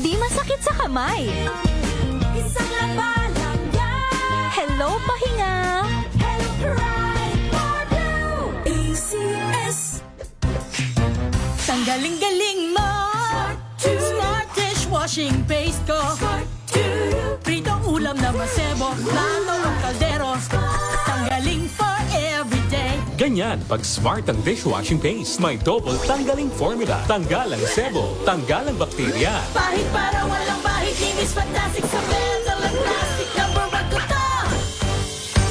Di masakit sa kamay. Isang labalang yan. Hello, pahinga. Hello, Pride for Blue. ACS. Tanggaling-galing mo. Smart dishwashing paste ko. Pritong ulam na masebo, plato o kaldero. Tanggaling for everyday. Ganyan, pag smart ang dishwashing paste, may double tanggaling formula. Tanggal ang sebo, tanggal ang bakterya. Pahit para walang bahid, linis fantastic sa metal at plastic. Number 1 ko to.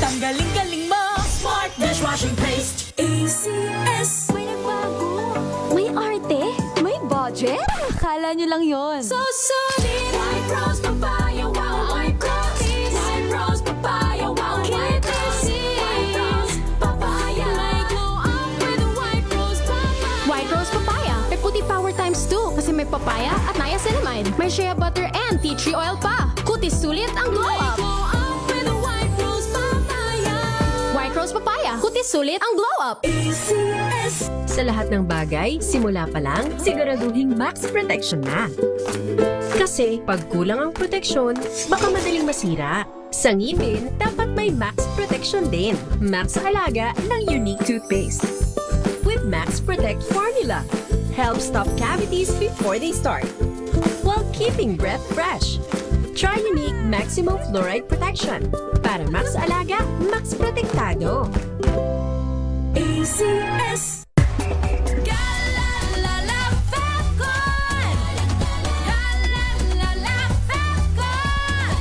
Tanggaling-galing mo. Smart dishwashing paste. ACS. May nagbago. May arte. May budget. Akala nyo lang yon. So solid. White rose papaya, wow, white rose. White rose papaya, wow, white rose. White rose papaya. May glow up with white rose papaya. White Rose Papaya. May puti power times 2 kasi may papaya at niacinamide. May shea butter and tea tree oil pa. Kutis sulit ang glow May up. glow up with white rose papaya. White Rose Papaya. Kutis sulit ang glow up. ACS. Sa lahat ng bagay, simula pa lang, siguraduhing max protection na. Kasi pag kulang ang proteksyon, baka madaling masira. Sa ngipin, dapat may max protection din. Max Alaga ng Unique Toothpaste. With Max Protect Formula, helps stop cavities before they start, while keeping breath fresh. Try Unique Maximum Fluoride Protection. Para Max Alaga, Max Protektado. ACS. Galalala Falcon. Galalala Falcon.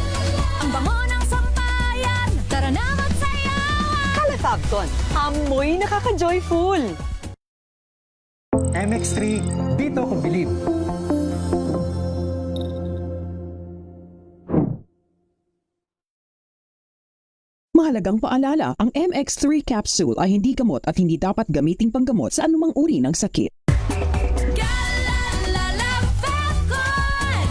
Ang bango ng sampayan. Tara na magsayawan. Calefabcon, amoy nakaka-joyful! MX3, dito ko bilib. Mahalagang paalala, ang MX3 capsule ay hindi gamot at hindi dapat gamiting panggamot sa anumang uri ng sakit. Galalala Falcon.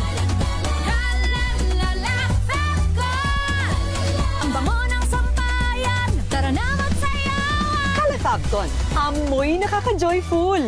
Galalala Falcon. Ang bango ng sampayan. Tara na magsayawan. Calefabcon, amoy nakaka-joyful!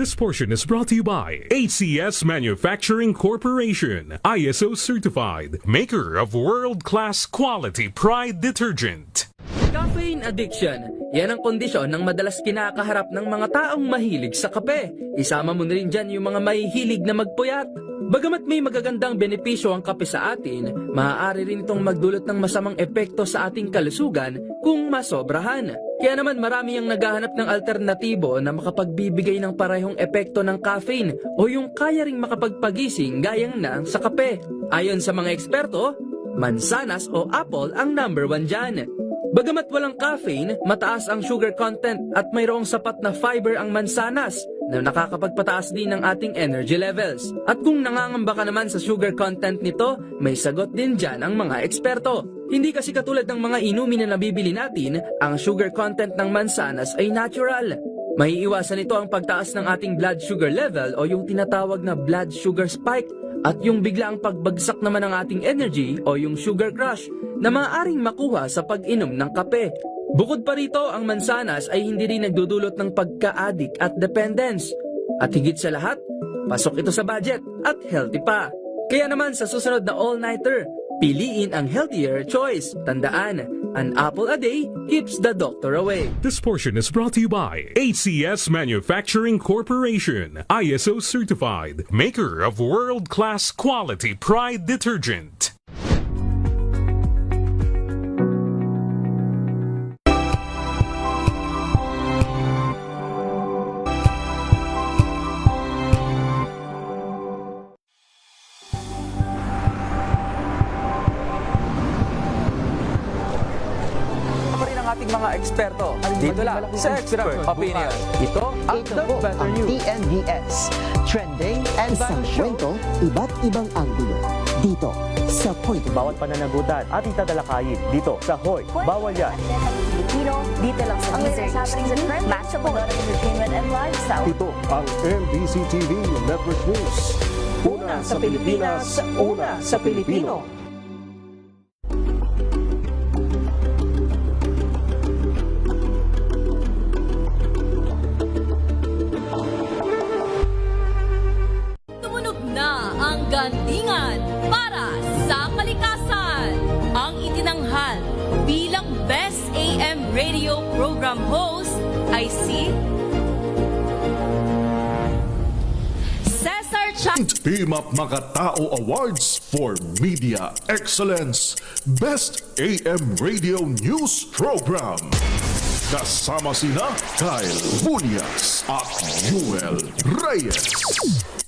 This portion is brought to you by ACS Manufacturing Corporation, ISO certified, maker of world-class quality Pride detergent. Caffeine addiction. Yan ang kondisyon ng madalas kinakaharap ng mga taong mahilig sa kape. Isama mo na rin dyan yung mga mahihilig na magpuyat. Bagamat may magagandang benepisyo ang kape sa atin, maaari rin itong magdulot ng masamang epekto sa ating kalusugan kung masobrahan. Kaya naman marami ang naghahanap ng alternatibo na makapagbibigay ng parehong epekto ng caffeine o yung kaya ring makapagpagising gayang na sa kape. Ayon sa mga eksperto, mansanas o apple ang number 1 dyan. Bagamat walang caffeine, mataas ang sugar content at mayroong sapat na fiber ang mansanas na nakakapagpataas din ng ating energy levels. At kung nangangamba ka naman sa sugar content nito, may sagot din dyan ang mga eksperto. Hindi kasi katulad ng mga inumin na nabibili natin, ang sugar content ng mansanas ay natural. Maiiwasan nito ang pagtaas ng ating blood sugar level o yung tinatawag na blood sugar spike at yung biglaang pagbagsak naman ng ating energy o yung sugar crash na maaaring makuha sa pag-inom ng kape. Bukod pa rito, ang mansanas ay hindi rin nagdudulot ng pagka-addict at dependence. At higit sa lahat, pasok ito sa budget at healthy pa. Kaya naman sa susunod na all-nighter, piliin ang healthier choice. Tandaan, an apple a day keeps the doctor away. This portion is brought to you by ACS Manufacturing Corporation, ISO certified, maker of world-class quality Pride detergent. ating mga eksperto dito lang sa Expert Opinion. Ito ang The Better News. TNVS. Trending and Isang kwento, iba't ibang anggulo. Dito sa Point. Bawat pananagutan ating tatalakayin dito sa Hoy. Bawal yan. Filipino, dito lang sa Music. Match up of entertainment and lifestyle. Ito ang MBC TV Network News. Una sa Pilipinas, una sa Pilipino. From host ay si Cesar Team Up Makatao Awards for Media Excellence Best AM Radio News Program. Kasama sina Kyle Bunyas at Yuel Reyes.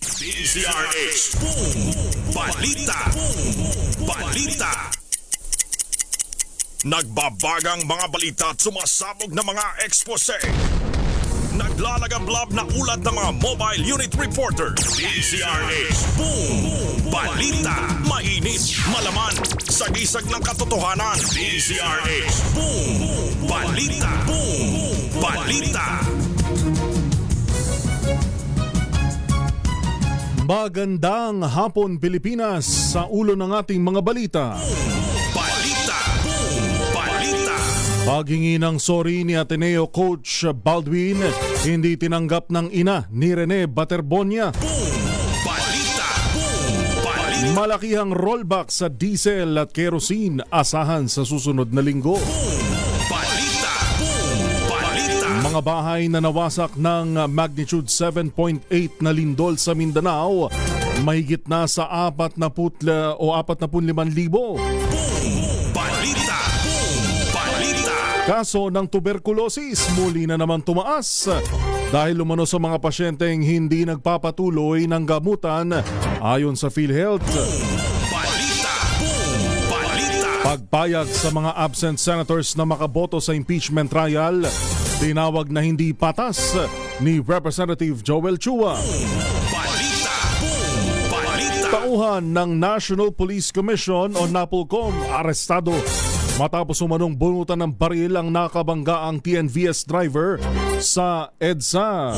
DZRH Boom Balita Balita. Nagbabagang mga balita at sumasabog na mga ekspose. Naglalagablab na ulat ng mga mobile unit reporter. DZRH Boom Balita. Mainit, malaman, sagisag ng katotohanan. DZRH Boom Balita. Boom Balita. Magandang hapon Pilipinas, sa ulo ng ating mga balita. Balita. Boom Balita. Paghingi ng sorry ni Ateneo coach Baldwin, hindi tinanggap ng ina ni Rene Baterbonia. Balita. Boom Balita. Malakihang rollback sa diesel at kerosene asahan sa susunod na linggo. Balita. Boom Balita. Mga bahay na nawasak ng magnitude 7.8 na lindol sa Mindanao, mahigit na sa 45,000. Balita. Boom Balita. Kaso ng tuberkulosis muli na naman tumaas dahil umano sa mga pasyenteng hindi nagpapatuloy ng gamutan ayon sa PhilHealth. Balita. Boom Balita. Pagpayag sa mga absent senators na makaboto sa impeachment trial, tinawag na hindi patas ni Representative Joel Chua. Balita. Boom Balita. Tauhan ng National Police Commission o NAPOLCOM arestado matapos umanong bunutan ng baril ang nakabanggaang TNVS driver sa EDSA.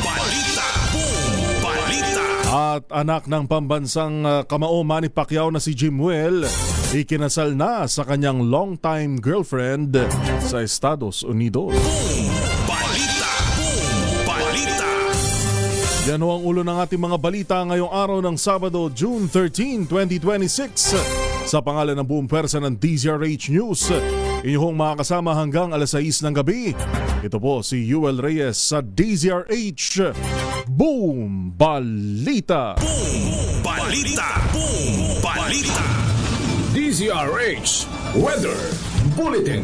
Balita. Boom Balita. At anak ng pambansang kamao Manny Pacquiao na si Jimuel, ikinasal na sa kanyang longtime girlfriend sa Estados Unidos. Balita. Boom Balita. Yan ho ang ulo ng ating mga balita ngayong araw ng Sabado, June 13, 2026. Sa pangalan ng buong pwersa ng DZRH News, inyong makakasama hanggang alas 6 ng gabi. Ito po si Yuel Reyes sa DZRH Boom Balita. Boom Balita. Boom Balita. DZRH Weather Bulletin.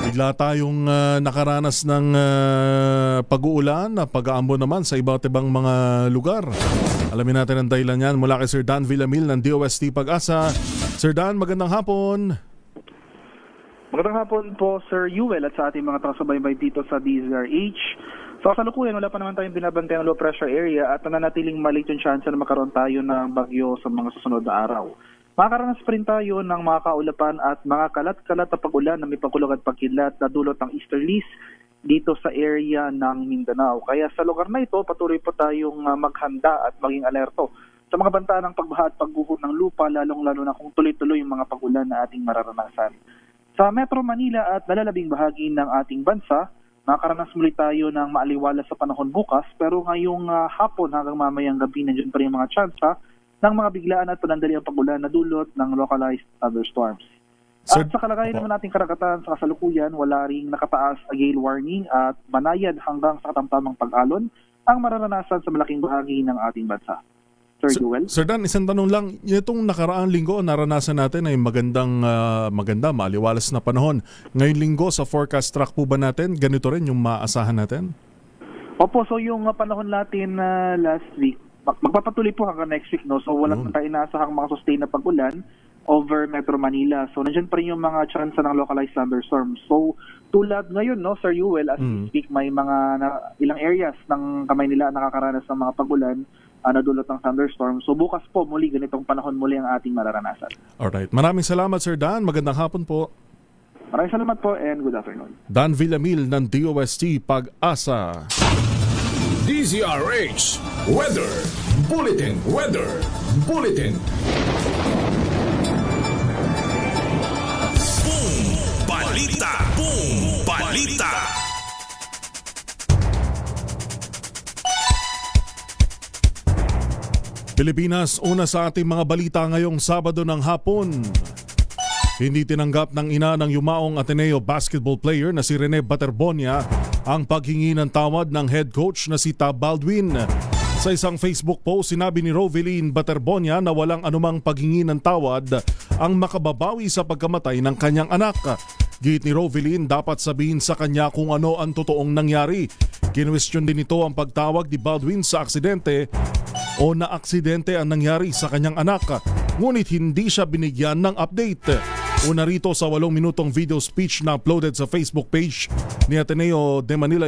Bigla tayong nakaranas ng pag-uulan na pag-aambon naman sa iba't ibang mga lugar. Alamin natin ang dahilan yan mula kay Sir Dan Villamil ng DOST Pag-asa. Sir Dan, magandang hapon. Magandang hapon po Sir Yuel at sa ating mga taga-subaybay dito sa DZRH. So kasalukuyan, wala pa naman tayong binabantayan ng low pressure area at nananatiling maliit yung chance na magkaroon tayo ng bagyo sa mga susunod na araw. Makakaranas pa rin tayo ng mga kaulapan at mga kalat-kalat na pag-ulan na may pagkulog at pagkidlat na dulot ng easterlies dito sa area ng Mindanao. Kaya sa lugar na ito, patuloy po tayong maghanda at maging alerto sa mga banta ng pagbaha at pagguho ng lupa, lalong-lalo na kung tuloy-tuloy yung mga pag-ulan na ating mararanasan. Sa Metro Manila at nalalabing bahagi ng ating bansa, makakaranas muli tayo ng maaliwalas sa panahon bukas, pero ngayong hapon hanggang mamayang gabi, nandiyan pa rin mga tsansa ng mga biglaan at panandaliang pag-ulan na dulot ng localized thunderstorms. At sa kalagayan naman nating karagatan sa kasalukuyan, wala ring nakataas na gale warning at banayad hanggang sa katamtamang pag-alon ang mararanasan sa malaking bahagi ng ating bansa. Sir Joel? Sir Dan, isang tanong lang. Itong nakaraang linggo, naranasan natin ay maganda, maliwalas na panahon. Ngayong linggo, sa forecast track po ba natin, ganito rin yung maasahan natin? Opo, so yung panahon natin last week, magpapatuloy po hanggang next week, no? So wala pa tayo inaasahang mga sustain na pag-ulan over Metro Manila. So nandiyan pa rin yung mga chance ng localized thunderstorms. So tulad ngayon, no, Sir Yuel, as we speak, may mga ilang areas ng kamay nila nakakaranas ng mga pag-ulan na dulot ng thunderstorm. So bukas po muli, ganitong panahon muli ang ating mararanasan. Alright. Maraming salamat Sir Dan. Magandang hapon po. Maraming salamat po and good afternoon. Dan Villamil ng DOST Pag-asa. DZRH Weather Bulletin. Boom Balita. Boom Balita. Pilipinas, una sa ating mga balita ngayong Sabado ng hapon. Hindi tinanggap ng ina ng yumaong Ateneo basketball player na si Rene Baterbonia ang paghingi ng tawad ng head coach na si Tab Baldwin. Sa isang Facebook post, sinabi ni Roveline Baterbonia na walang anumang paghingi ng tawad ang makababawi sa pagkamatay ng kanyang anak. Git ni Roveline, dapat sabihin sa kanya kung ano ang totoong nangyari. Kinwestiyon din ito ang pagtawag ni Baldwin sa aksidente o na aksidente ang nangyari sa kanyang anak. Ngunit hindi siya binigyan ng update. Una rito sa 8 minutong video speech na uploaded sa Facebook page ni Ateneo de Manila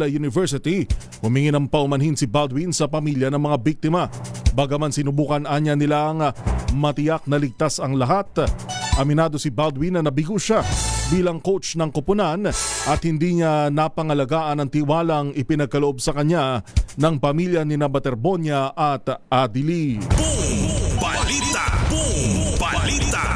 University, humingi ng paumanhin si Baldwin sa pamilya ng mga biktima. Bagaman sinubukan anya nilang matiyak na ligtas ang lahat, aminado si Baldwin na nabigo siya bilang coach ng koponan at hindi niya napangalagaan ang tiwalang ipinagkaloob sa kanya ng pamilya ni Baterbonia at Adili. Boom! Balita! Boom! Balita!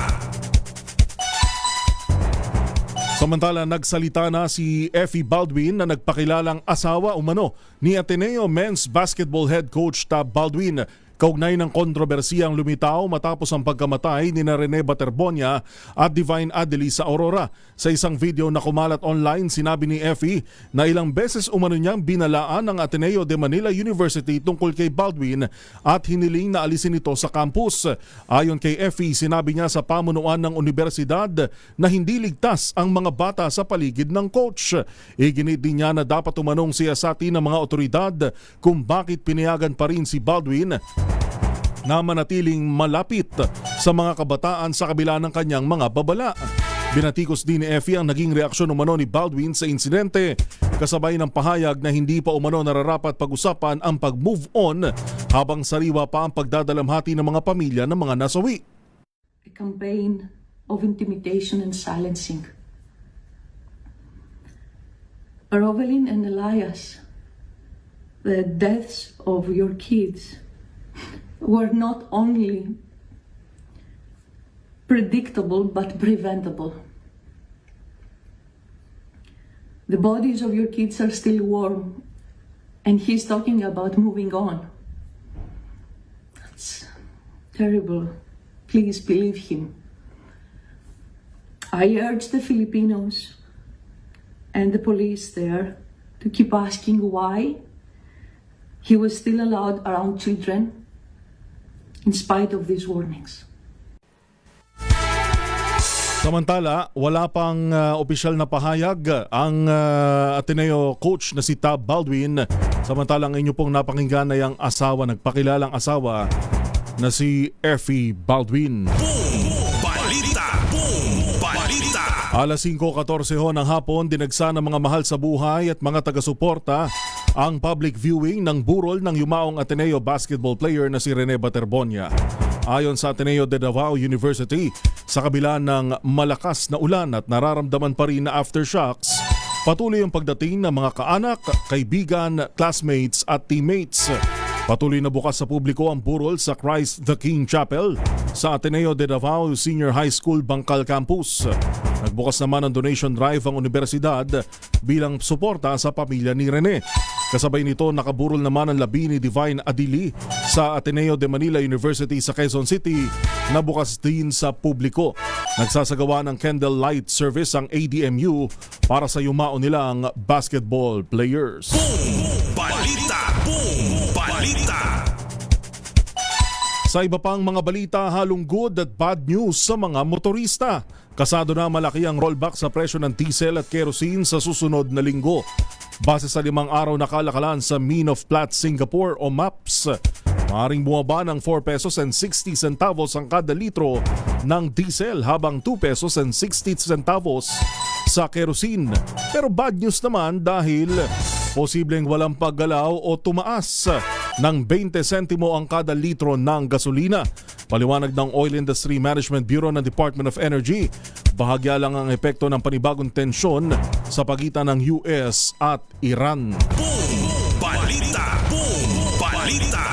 Samantala, nagsalita na si Effie Baldwin na nagpakilalang asawa umano ni Ateneo men's basketball head coach Tab Baldwin. Kaugnay ng kontrobersiyang lumitaw matapos ang pagkamatay ni Rene Baterbonia at Divine Adeli sa Aurora. Sa isang video na kumalat online, sinabi ni Effie na ilang beses umano niyang binalaan ng Ateneo de Manila University tungkol kay Baldwin at hiniling na alisin ito sa campus. Ayon kay Effie, sinabi niya sa pamunuan ng universidad na hindi ligtas ang mga bata sa paligid ng coach. Iginit din niya na dapat umanong siyasati ng mga otoridad kung bakit pinayagan pa rin si Baldwin na manatiling malapit sa mga kabataan sa kabila ng kanyang mga babala. Binatikos din ni Effie ang naging reaksyon umano ni Baldwin sa insidente, kasabay ng pahayag na hindi pa umano nararapat pag-usapan ang pag-move on habang sariwa pa ang pagdadalamhati ng mga pamilya ng mga nasawi. A campaign of intimidation and silencing. Rovelyn and Elias, the deaths of your kids were not only predictable but preventable. The bodies of your kids are still warm, and he's talking about moving on. That's terrible. Please believe him. I urge the Filipinos and the police there to keep asking why he was still allowed around children in spite of these warnings. Samantala, wala pang opisyal na pahayag ang Ateneo coach na si Tab Baldwin. Samantalang inyo pong napakinggan na yung asawa, nagpakilalang asawa na si Effie Baldwin. Boom! Balita! Boom! Balita! Alas 5:14 ng hapon, dinagsa ng mga mahal sa buhay at mga taga-suporta ang public viewing ng burol ng yumaong Ateneo basketball player na si Rene Baterbonia. Ayon sa Ateneo de Davao University, sa kabila ng malakas na ulan at nararamdaman pa rin na aftershocks, patuloy ang pagdating ng mga kaanak, kaibigan, classmates at teammates. Patuloy na bukas sa publiko ang burol sa Christ the King Chapel sa Ateneo de Davao Senior High School Bangkal Campus. Nagbukas naman ang donation drive ang universidad bilang suporta sa pamilya ni Rene. Kasabay nito, nakaburol naman ang labi ni Divine Adili sa Ateneo de Manila University sa Quezon City na bukas din sa publiko. Nagsasagawa ng candlelight service ang ADMU para sa yumao nilang basketball players. Boom! Balita! Boom! Balita! Sa iba pang mga balita, halong good at bad news sa mga motorista. Kasado na malaki ang rollback sa presyo ng diesel at kerosene sa susunod na linggo. Base sa 5 araw na kalakalan sa Mean of Platts Singapore o MAPS, maaaring bumaba ng 4 pesos and 60 centavos ang kada litro ng diesel habang 2 pesos and 60 centavos sa kerosene. Pero bad news naman dahil posibleng walang paggalaw o tumaas ng 20 sentimo ang kada litro ng gasolina. Paliwanag ng Oil Industry Management Bureau ng Department of Energy, bahagya lang ang epekto ng panibagong tensyon sa pagitan ng US at Iran. Boom! Balita! Boom! Balita!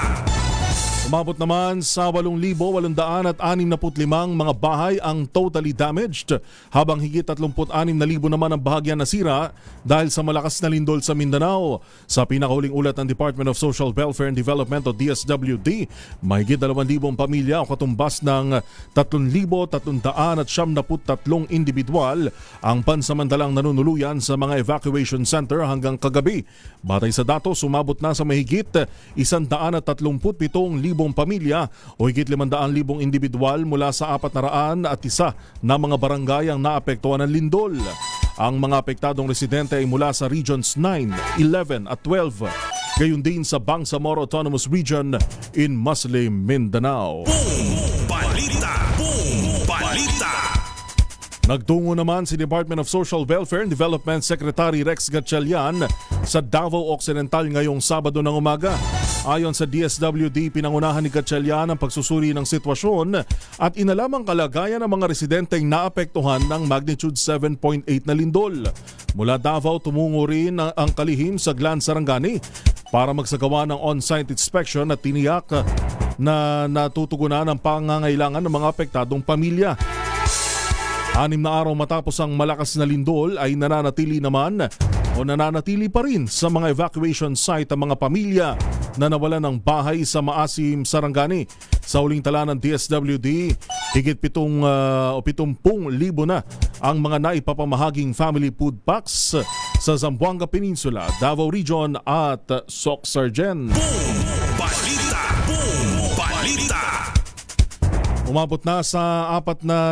Umabot naman sa 8,865 mga bahay ang totally damaged, habang higit 36,000 naman ang bahagyan nasira dahil sa malakas na lindol sa Mindanao. Sa pinakahuling ulat ng Department of Social Welfare and Development o DSWD, mahigit 2,000 pamilya o katumbas ng 3,373 individual ang pansamantalang nanunuluyan sa mga evacuation center hanggang kagabi. Batay sa datos, umabot na sa mahigit 137,000 pamilya o higit 500,000 individual mula sa 401 na mga barangay ang naapektuhan ng lindol. Ang mga apektadong residente ay mula sa Regions 9, 11 at 12. Gayon din sa Bangsamoro Autonomous Region in Muslim, Mindanao. Balita! Boom! Balita! Nagtungo naman si Department of Social Welfare and Development Secretary Rex Gatchalian sa Davao Occidental ngayong Sabado ng umaga. Ayon sa DSWD, pinangunahan ni Gatchalian ang pagsusuri ng sitwasyon at inalam ang kalagayan ng mga residenteng naapektuhan ng magnitude 7.8 na lindol. Mula Davao, tumungo rin ang kalihim sa Glan Sarangani para magsagawa ng on-site inspection at tiniyak na natutugunan ang pangangailangan ng mga apektadong pamilya. 6 na araw matapos ang malakas na lindol ay nananatili pa rin sa mga evacuation site ang mga pamilya na nawalan ng bahay sa Maasim, Sarangani. Sa huling tala ng DSWD, higit 70,000 na ang mga naipapamahaging family food packs sa Zamboanga Peninsula, Davao Region at Soc-Sargen. Balita! Boom! Balita! Umabot na sa 4,554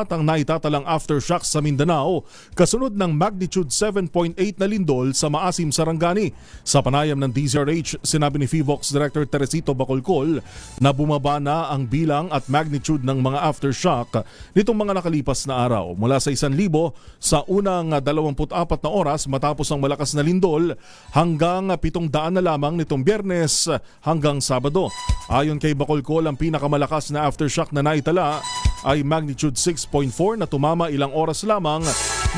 ang naitatalang aftershocks sa Mindanao kasunod ng magnitude 7.8 na lindol sa Maasim, Sarangani. Sa panayam ng DZRH, sinabi ni FIVOX Director Teresito Bacolcol na bumaba na ang bilang at magnitude ng mga aftershock nitong mga nakalipas na araw mula sa 1,000 sa unang 24 na oras matapos ang malakas na lindol hanggang 700 na lamang nitong Biyernes hanggang Sabado. Ayon kay Bacolcol, ang pinakamalakas na aftershock na naitala ay magnitude 6.4 na tumama ilang oras lamang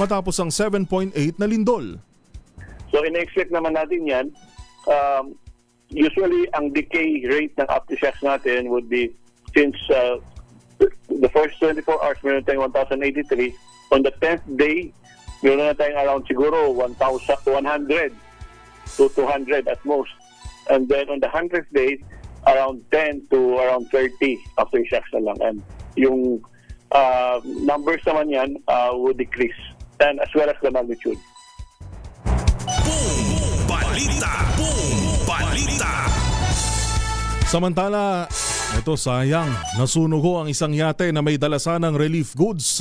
matapos ang 7.8 na lindol. So in-expect naman natin yan. Usually ang decay rate ng aftershocks natin would be since the first 24 hours meron tayong 1,083. On the 10th day, meron na tayong around siguro 100 to 200 at most. And then on the 100th day, around 10 to around 30 aftershocks na lang. And yung numbers naman yan would decrease, and as well as the magnitude. Boom! Balita! Boom! Balita! Samantala, ito sayang, nasunog ho ang isang yate na may dalasan ng relief goods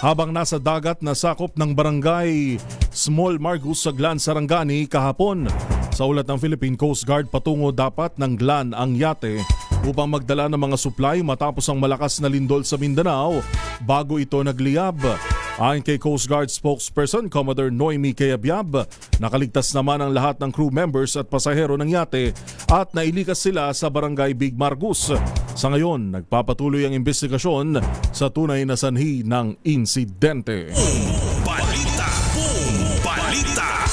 habang nasa dagat na sakop ng barangay Small Margus sa Glan Sarangani kahapon. Sa ulat ng Philippine Coast Guard, patungo dapat ng Glan ang yate upang magdala ng mga supply matapos ang malakas na lindol sa Mindanao bago ito nagliyab. Ayon kay Coast Guard spokesperson Commodore Noemi Cayabyab, nakaligtas naman ang lahat ng crew members at pasahero ng yate at nailikas sila sa barangay Big Margus. Sa ngayon, nagpapatuloy ang investigasyon sa tunay na sanhi ng insidente. Balita! Boom! Balita!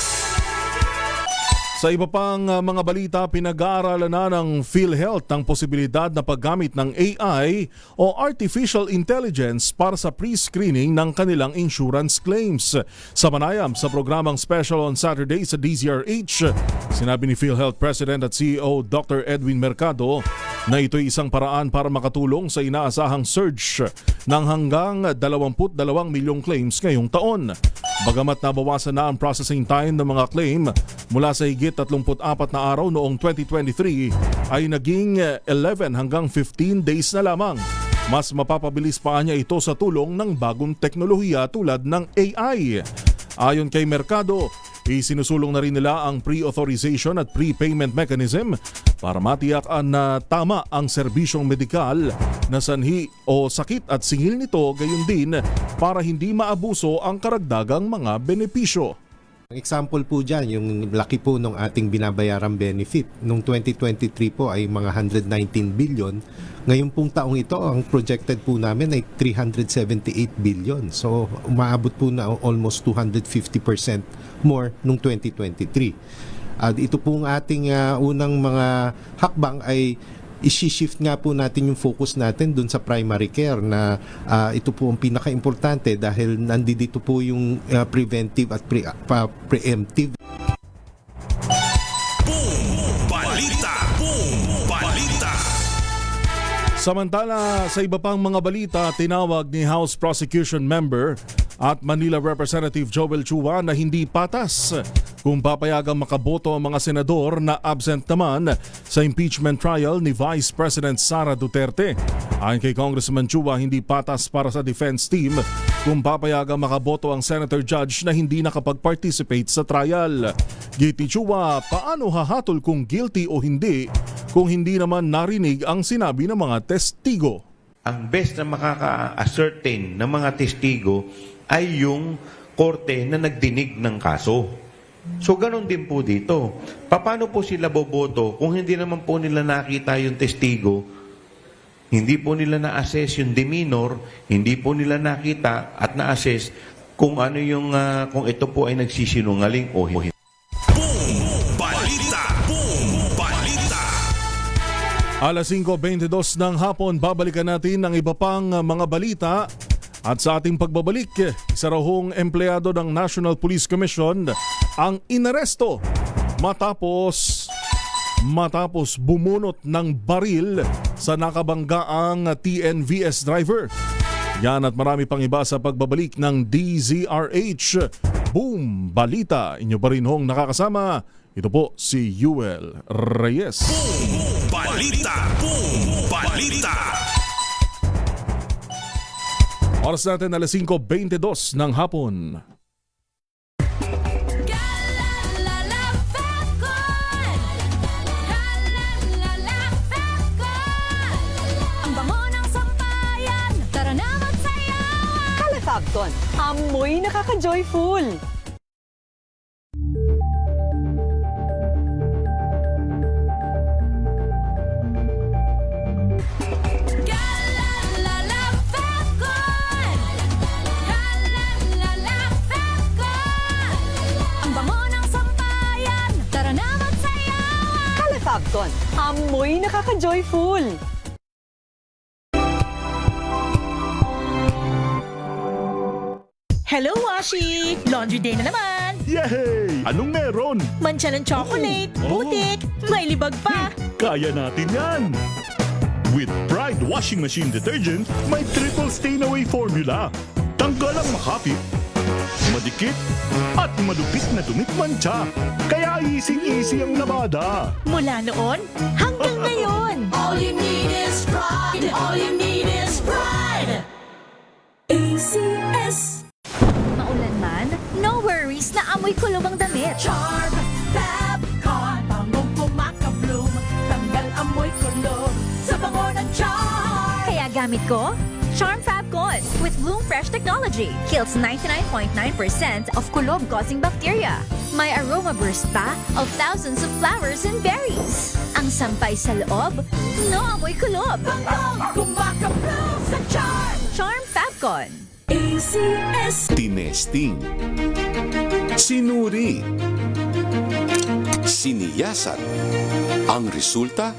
Sa iba pang mga balita, pinag-aaralan na ng PhilHealth ang posibilidad na paggamit ng AI o Artificial Intelligence para sa pre-screening ng kanilang insurance claims. Sa panayam sa programang Special on Saturday sa DZRH, sinabi ni PhilHealth President at CEO Dr. Edwin Mercado na ito'y isang paraan para makatulong sa inaasahang surge ng hanggang 22 milyong claims ngayong taon. Bagamat nabawasan na ang processing time ng mga claim mula sa higit 34 na araw noong 2023 ay naging 11 hanggang 15 days na lamang. Mas mapapabilis pa niya ito sa tulong ng bagong teknolohiya tulad ng AI. Ayon kay Mercado, isinusulong na rin nila ang pre-authorization at prepayment mechanism para matiyakan na tama ang serbisyong medikal na sanhi o sakit at singil nito, gayon din para hindi maabuso ang karagdagang mga benepisyo. Ang example po dyan, yung laki po ng ating binabayarang benefit. Noong 2023 po ay mga 119 billion. Ngayon pong taong ito, ang projected po namin ay 378 billion. So umaabot po na almost 250% more noong 2023. Ito pong ating unang mga hakbang ay isi-shift nga po natin yung focus natin dun sa primary care na ito po ang pinaka-importante dahil nandito po yung preventive at preemptive. Samantala, sa iba pang mga balita, tinawag ni House Prosecution Member at Manila Representative Joel Chua na hindi patas kung papayagang makaboto ang mga senador na absent naman sa impeachment trial ni Vice President Sara Duterte. Ayon kay Congressman Chua, hindi patas para sa defense team kung papayagang makaboto ang senator judge na hindi nakapag-participate sa trial. Giti Chua, paano hahatol kung guilty o hindi kung hindi naman narinig ang sinabi ng mga testigo? Ang best na makaka-ascertain ng mga testigo ay yung korte na nagdinig ng kaso. So ganun din po dito. Paano po sila boboto kung hindi naman po nila nakita yung testigo, hindi po nila na-assess yung demeanor, hindi po nila nakita at na-assess kung ano yung kung ito po ay nagsisinungaling o hindi. Alas 5:22 ng hapon, babalikan natin ang iba pang mga balita. At sa ating pagbabalik, isa raw hong empleyado ng National Police Commission ang inaresto matapos bumunot ng baril sa nakabanggaang TNVS driver. Yan at marami pang iba sa pagbabalik ng DZRH. Boom! Balita! Inyo pa rin hong nakakasama. Ito po si Yuel Reyes. Boom! Balita! Boom! Balita! Oras natin alas 5:22 ng hapon. Ang bango ng sampayan, tara na magsayawan. Kalafagton, amoy nakaka-joyful. Kalafagton, amoy nakaka-joyful. Hello, Washi! Laundry day na naman! Yay! Anong meron? Mancha ng chocolate, putik, may libag pa! Kaya natin yan! With Pride Washing Machine Detergent, may triple stain-away formula. Tanggal ang makapit, madikit, at madupit na dumit mancha. Kaya easy-easy ang labada. Mula noon hanggang ngayon! All you need is pride. All you need is pride. ACS. Maulan man, no worries na amoy kulog ang damit. Charm Fab Con, bangong kumakabloom, tanggal amoy kulog sa bango ng charm. Kaya gamit ko, Charm Fab Con with Bloom Fresh technology. Kills 99.9% of kulob-causing bacteria. May aroma burst pa of thousands of flowers and berries. Ang sampay sa loob, no amoy kulob. Bangong kumakabloom sa charm. Charm Fab Con. ACS. Tinesting, sinuri, siniyasan. Ang resulta?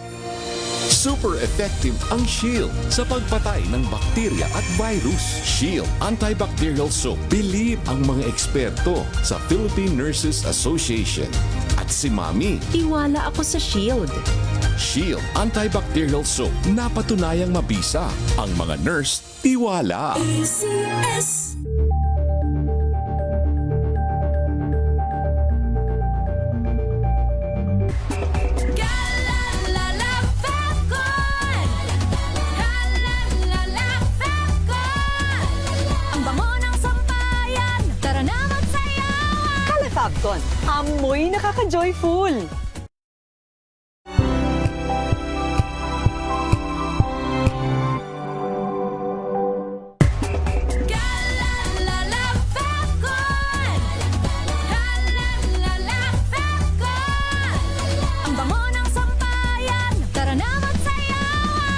Super effective ang Shield sa pagpatay ng bakterya at virus. Shield Antibacterial Soap. Believe ang mga eksperto sa Philippine Nurses Association. At si Mami. Tiwala ako sa Shield. Shield Antibacterial Soap. Napatunayang mabisa. Ang mga nurse, tiwala. ACS. Kalafagton, amoy nakaka-joyful.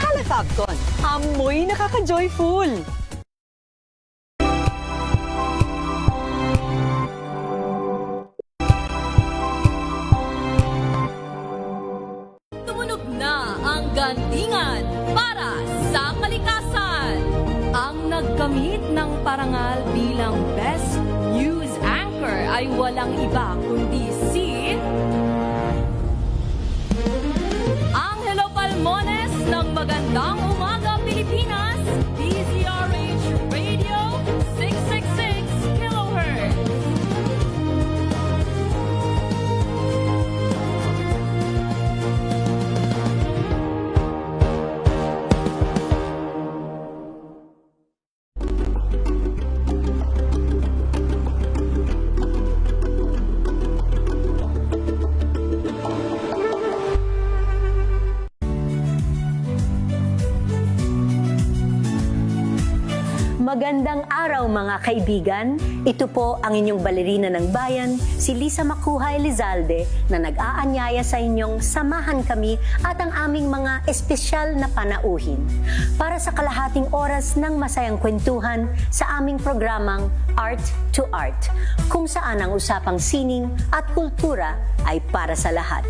Kalafagton, amoy nakaka-joyful. ay walang iba kundi si Angelo Palmones ng Magandang Umaga Pilipinas, DZRH Radio 666 kHz. Magandang araw mga kaibigan. Ito po ang inyong balerina ng bayan, si Lisa Makuha Elizalde, na nag-aanyaya sa inyong samahan kami at ang aming mga espesyal na panauhin para sa kalahating oras ng masayang kwentuhan sa aming programang Art to Art, kung saan ang usapang sining at kultura ay para sa lahat.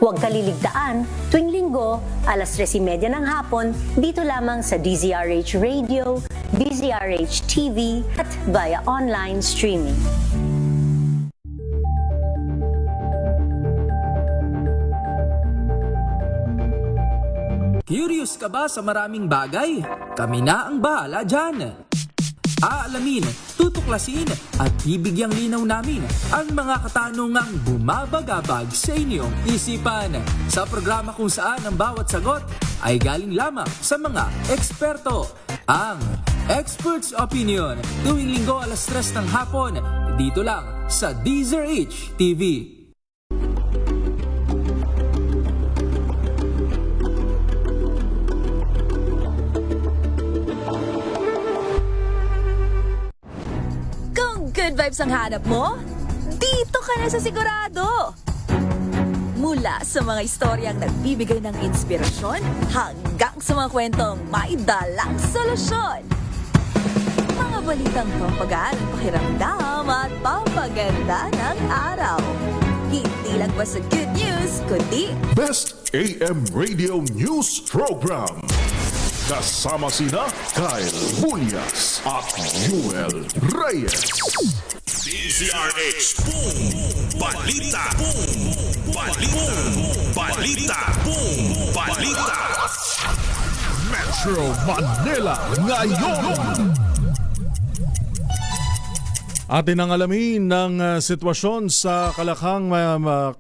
Huwag kaliligtaan, tuwing linggo, alas 3:30 ng hapon, dito lamang sa DZRH Radio, DZRH TV, at via online streaming. Curious ka ba sa maraming bagay? Kami na ang bahala dyan. Aalamin, tutuklasin at bibigyang linaw namin ang mga katanungang bumabagabag sa inyong isipan. Sa programa kung saan ang bawat sagot ay galing lamang sa mga eksperto. Ang Expert's Opinion, tuwing linggo alas 3 ng hapon, dito lang sa DZRH TV. Good vibes ang hanap mo? Dito ka na sa sigurado! Mula sa mga istoryang nagbibigay ng inspirasyon hanggang sa mga kwentong may dalang solusyon. Mga balitang pampagaan ang pakiramdam at pampaganda ng araw. Hindi lang ba sa good news, kundi Best AM Radio News Program. Kasama sina Kyle Bunyas at Joel Reyes. DZRH Boom Balita. Boom Balita. Balita. Boom Balita. Metro Manila ngayon. Atin ang alamin ng sitwasyon sa Kalakang,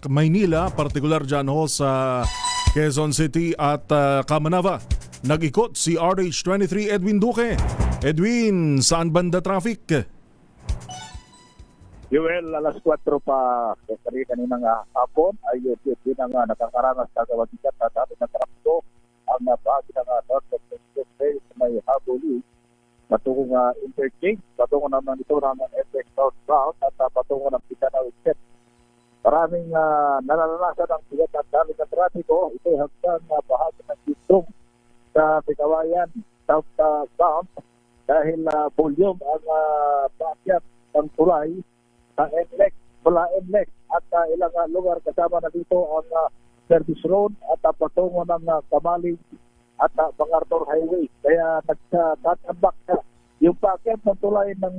Maynila, partikular dyan ho sa Quezon City at Kamanava. Nag-ikot si RH23 Edwin Duque. Edwin, saan banda traffic? Joel, alas 4 pa kaninang hapon ay yun ang nakakaranas sa kawagitan na dati ng trapiko ang bahagi ng North of Expressway sa may Habuli patungong interchange, patungong naman ito ng FX Southbound at patungong ng Pitanaw Exit. Maraming nalalanasan ang bigat ng dali ng trapiko. Ito hanggang bahagi ng Gitong sa Pikawayan southbound dahil volume ang paakyat ng tulay sa NLEX, mula NLEX at ilang lugar kasama na dito ang service road at patungo ng Kamalig at MacArthur Highway. Kaya nagtatambak na yung paakyat ng tulay ng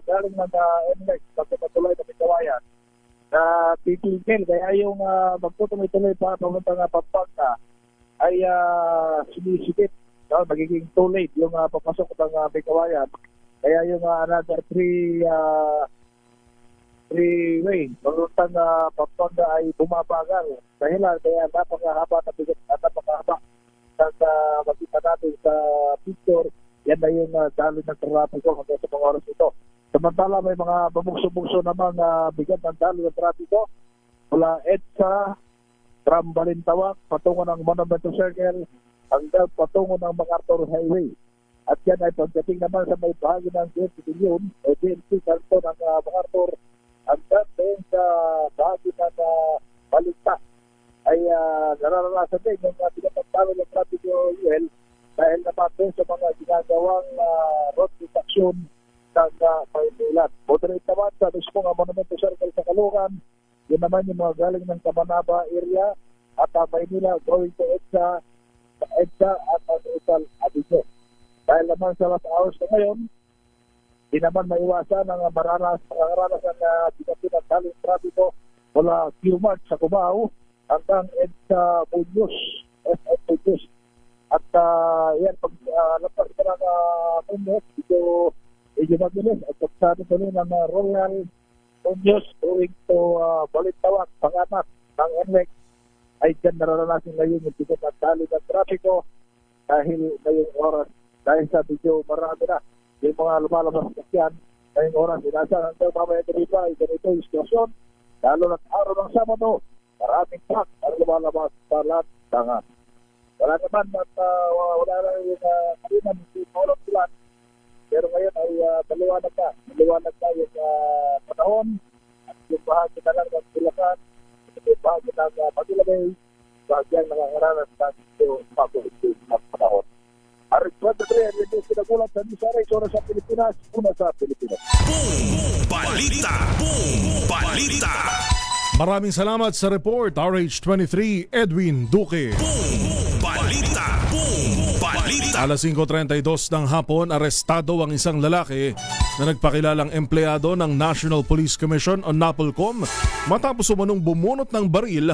galing ng NLEX sa tulay ng Pikawayan na titigil. Kaya yung magtutuloy-tuloy pa pamuntang Pampanga ay sinisikip, magiging too late yung papasok ng Pikawayan. Kaya yung another three-way, pamuntang Pampanga ay bumabagal. Dahilan, kaya napakahaba na bigat at napakahaba. Makita natin sa picture, yan na yung dali ng trapiko hanggang sa mga oras ito. Samantala, may mga bumugso-bugso namang bigat ng dali ng trapiko mula EDSA, from Balintawak, patungo ng Monumento Circle, hanggang patungo ng MacArthur Highway. At yan ay pagdating naman sa may bahagi ng DNC Billion, o DNC Kanto ng MacArthur, hanggang din sa bahagi ng Balinta, ay nararanasan din yung pinatagtawin ng trapiko UL dahil naman din sa mga ginagawang road construction ng Maynila. Moderate naman sa mismong Monumento Circle sa Caloocan. Yun naman yung mga galing ng Cabanaba area at Maynila going to EDSA at Rizal Avenue. Dahil naman sa last hours na ngayon, di naman maiwasan ang makakaranas ng bigatin ng daling trapiko mula Q-Mart sa Cubao hanggang EDSA Muñoz. At yan, pag lapas ka ng Muñoz, medyo mabilis. At pagsabi ko rin ng Royal Muñoz going to Balintawak, Panganak ng NLEX, ay dyan nararanasin ngayon yung bigat at dali ng trapiko dahil ngayong oras, dahil sa medyo marami na yung mga lumalabas yan ngayong oras. Inasa hanggang mamaya dito ay ganito yung sitwasyon, lalo na araw ng Sabado, maraming truck ang lumalabas sa lansangan. Wala naman at wala na yung kaliman, hindi maulang tulan. Pero ngayon ay maliwanag na yung panahon at yung bahagi na lang ng Bulacan, yung bahagi ng Manilabay, bahagyang nakakaranas ng pag-ulit ng panahon. Aris 23, yung sinagulat sa Disaray, una sa Pilipinas, una sa Pilipinas. Boom Balita! Boom Balita! Maraming salamat sa report, RH23 Edwin Duque. Boom Balita! Boom Balita! Alas 5:32 ng hapon, arestado ang isang lalaki na nagpakilalang empleyado ng National Police Commission o NAPOLCOM matapos umanong bumunot ng baril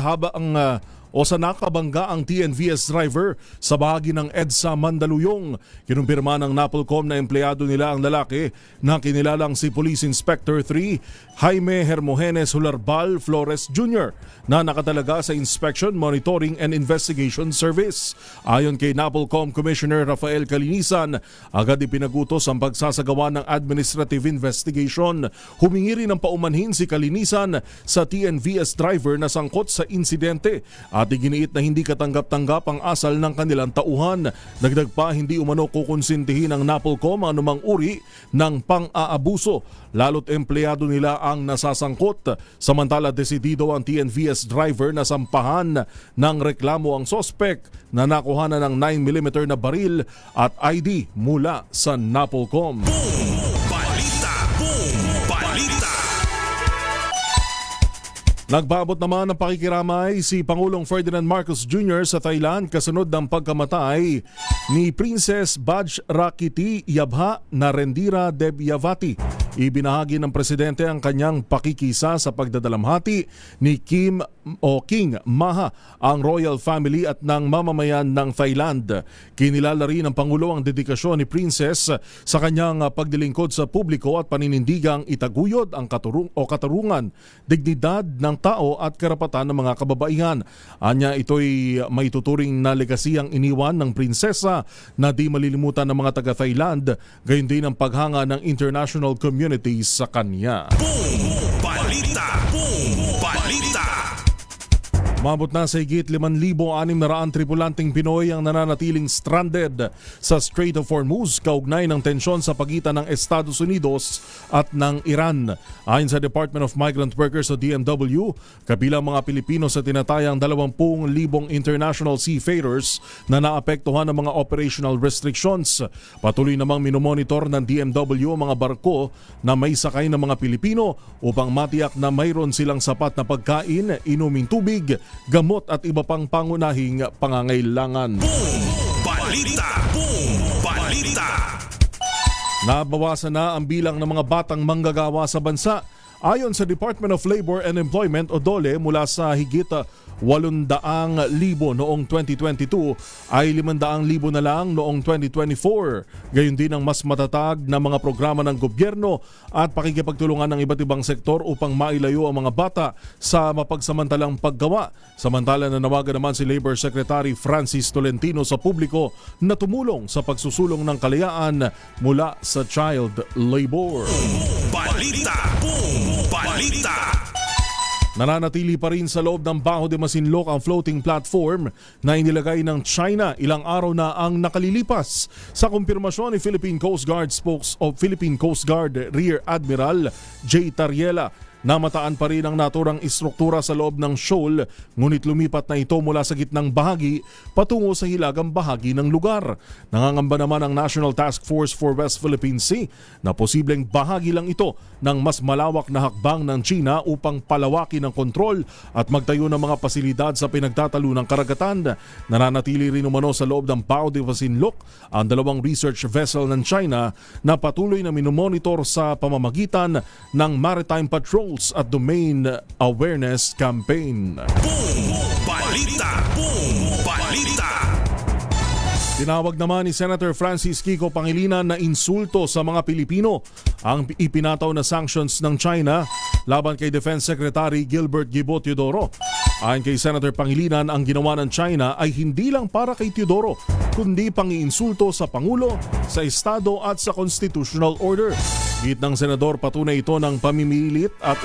o sa nakabangga ang TNVS driver sa bahagi ng EDSA Mandaluyong. Kinumpirma ng NAPOLCOM na empleyado nila ang lalaki na kinilalang si Police Inspector 3 Jaime Hermogenes Hularbal Flores Jr. na nakatalaga sa Inspection, Monitoring and Investigation Service. Ayon kay NAPOLCOM Commissioner Rafael Calinisan, agad ipinagutos ang pagsasagawa ng administrative investigation. Humingi rin ng paumanhin si Calinisan sa TNVS driver na sangkot sa insidente at iginiit na hindi katanggap-tanggap ang asal ng kanilang tauhan. Dagdag pa, hindi umano kukonsintihin ng NAPOLCOM anumang uri ng pang-aabuso, lalo't empleyado nila ang nasasangkot. Samantala, desidido ang TNVS driver na sampahan ng reklamo ang sospek na nakuhanan ng 9mm na baril at ID mula sa NAPOLCOM. Balita! Boom Balita! Nagpaabot naman ng pakikiramay si Pangulong Ferdinand Marcos Jr. sa Thailand kasunod ng pagkamatay ni Princess Bajrakiti Yabha Narendra Debyavati. Ibinahagi ng presidente ang kanyang pakikisa sa pagdadalamhati ni King Maha, ang royal family at ng mamamayan ng Thailand. Kinilala rin ng Pangulo ang dedikasyon ni Princess sa kanyang pagdilingkod sa publiko at paninindigang itaguyod ang katarungan, dignidad ng tao at karapatan ng mga kababaihan. Anya, ito'y may tuturing na legasiyang iniwan ng prinsesa na di malilimutan ng mga taga-Thailand, gayon din ang paghanga ng international community sa kanya. Boom Balita! Boom Balita! Umabot na sa higit 5,600 tripulanteng Pinoy ang nananatiling stranded sa Strait of Hormuz kaugnay ng tensyon sa pagitan ng Estados Unidos at ng Iran. Ayon sa Department of Migrant Workers o DMW, kabilang mga Pilipino sa tinatayang 20,000 international seafarers na naapektuhan ng mga operational restrictions. Patuloy namang minomonitor ng DMW ang mga barko na may sakay ng mga Pilipino upang matiyak na mayroon silang sapat na pagkain, inuming tubig, gamot at iba pang pangunahing pangangailangan. Boom Balita! Boom Balita! Nabawasan na ang bilang ng mga batang manggagawa sa bansa. Ayon sa Department of Labor and Employment o DOLE, mula sa higit 800,000 noong 2022 ay 500,000 na lang noong 2024. Gayon din ang mas matatag na mga programa ng gobyerno at pakikipagtulungan ng iba't ibang sektor upang mailayo ang mga bata sa mapagsamantalang paggawa. Samantala, nanawagan naman si Labor Secretary Francis Tolentino sa publiko na tumulong sa pagsusulong ng kalayaan mula sa child labor. Balita! Boom Balita! Nananatili pa rin sa loob ng Baho de Masinloc ang floating platform na inilagay ng China ilang araw na ang nakalilipas. Sa kumpirmasyon ni Philippine Coast Guard Rear Admiral J. Tariela, Namataan pa rin ang naturang istruktura sa loob ng shoal, ngunit lumipat na ito mula sa gitnang bahagi patungo sa hilagang bahagi ng lugar. Nangangamba naman ang National Task Force for West Philippine Sea na posibleng bahagi lang ito ng mas malawak na hakbang ng China upang palawakin ang kontrol at magtayo ng mga pasilidad sa pinagtatalo ng karagatan. Nananatili rin umano sa loob ng Bao de Vasinloc ang dalawang research vessel ng China na patuloy na minomonitor sa pamamagitan ng Maritime Patrol at Domain Awareness Campaign. Boom! Balita! Boom! Balita! Tinawag naman ni Senator Francis Kiko Pangilinan na insulto sa mga Pilipino ang ipinataw na sanctions ng China laban kay Defense Secretary Gilbert Gibo Teodoro. Ayon kay Senator Pangilinan, ang ginawa ng China ay hindi lang para kay Teodoro, kundi pang-iinsulto sa Pangulo, sa Estado at sa constitutional order. Git ng Senador, patunay ito ng pamimilit at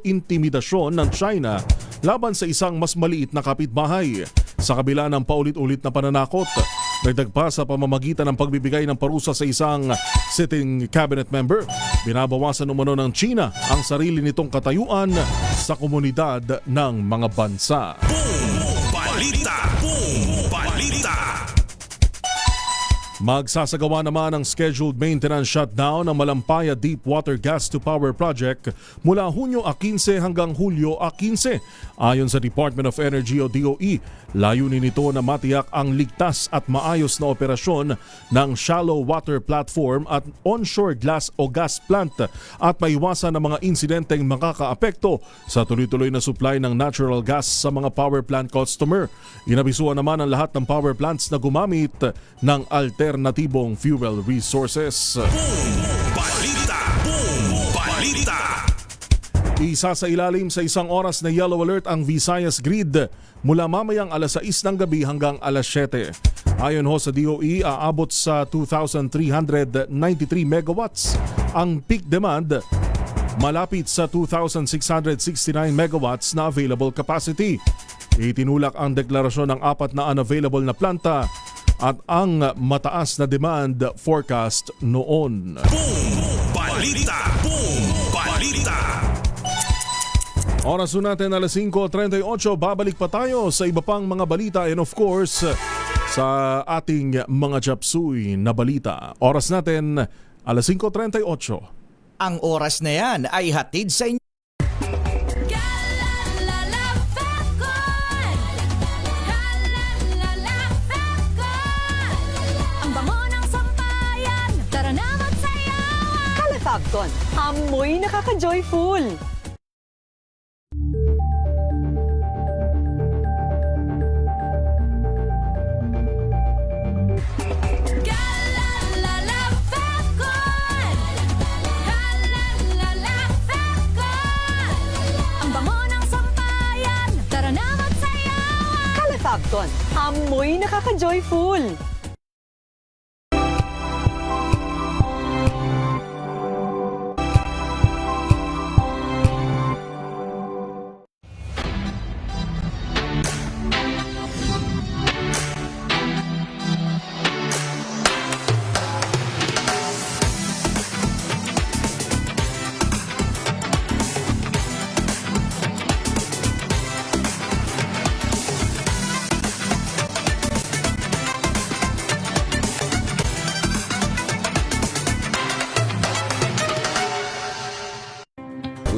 intimidasyon ng China laban sa isang mas maliit na kapitbahay. Sa kabila ng paulit-ulit na pananakot, dagdag pa sa pamamagitan ng pagbibigay ng parusa sa isang sitting cabinet member, binabawasan umano ng China ang sarili nitong katayuan sa komunidad ng mga bansa. Boom! Balita! Boom! Balita! Magsasagawa naman ang scheduled maintenance shutdown ng Malampaya Deepwater Gas to Power Project mula Hunyo 15 hanggang Hulyo 15. Ayon sa Department of Energy o DOE, layunin nito na matiyak ang ligtas at maayos na operasyon ng shallow water platform at onshore gas o gas plant at maiwasan ang mga insidenteng makakaapekto sa tuloy-tuloy na supply ng natural gas sa mga power plant customer. Inabisuan naman ang lahat ng power plants na gumamit ng alternatibong fuel resources. Boom! Balita! Boom! Balita! Isa sa ilalim sa isang oras na yellow alert ang Visayas Grid mula mamayang alas 6 ng gabi hanggang alas 7. Ayon ho sa DOE, aabot sa 2,393 megawatts. Ang peak demand malapit sa 2,669 megawatts na available capacity. Itinulak ang deklarasyon ng 4 na unavailable na planta at ang mataas na demand forecast noon. Boom! Balita! Boom! Balita! Oras natin alas 5:38, babalik pa tayo sa iba pang mga balita and of course sa ating mga chapsuy na balita. Oras natin alas 5:38. Ang oras na yan ay hatid sa inyo. Ang bango ng sampayan, tara na magsayawan! Kalafagton, amoy nakaka-joyful. Ang bango ng sampayan, tara na magsayawan! Kalafagton, amoy nakaka-joyful.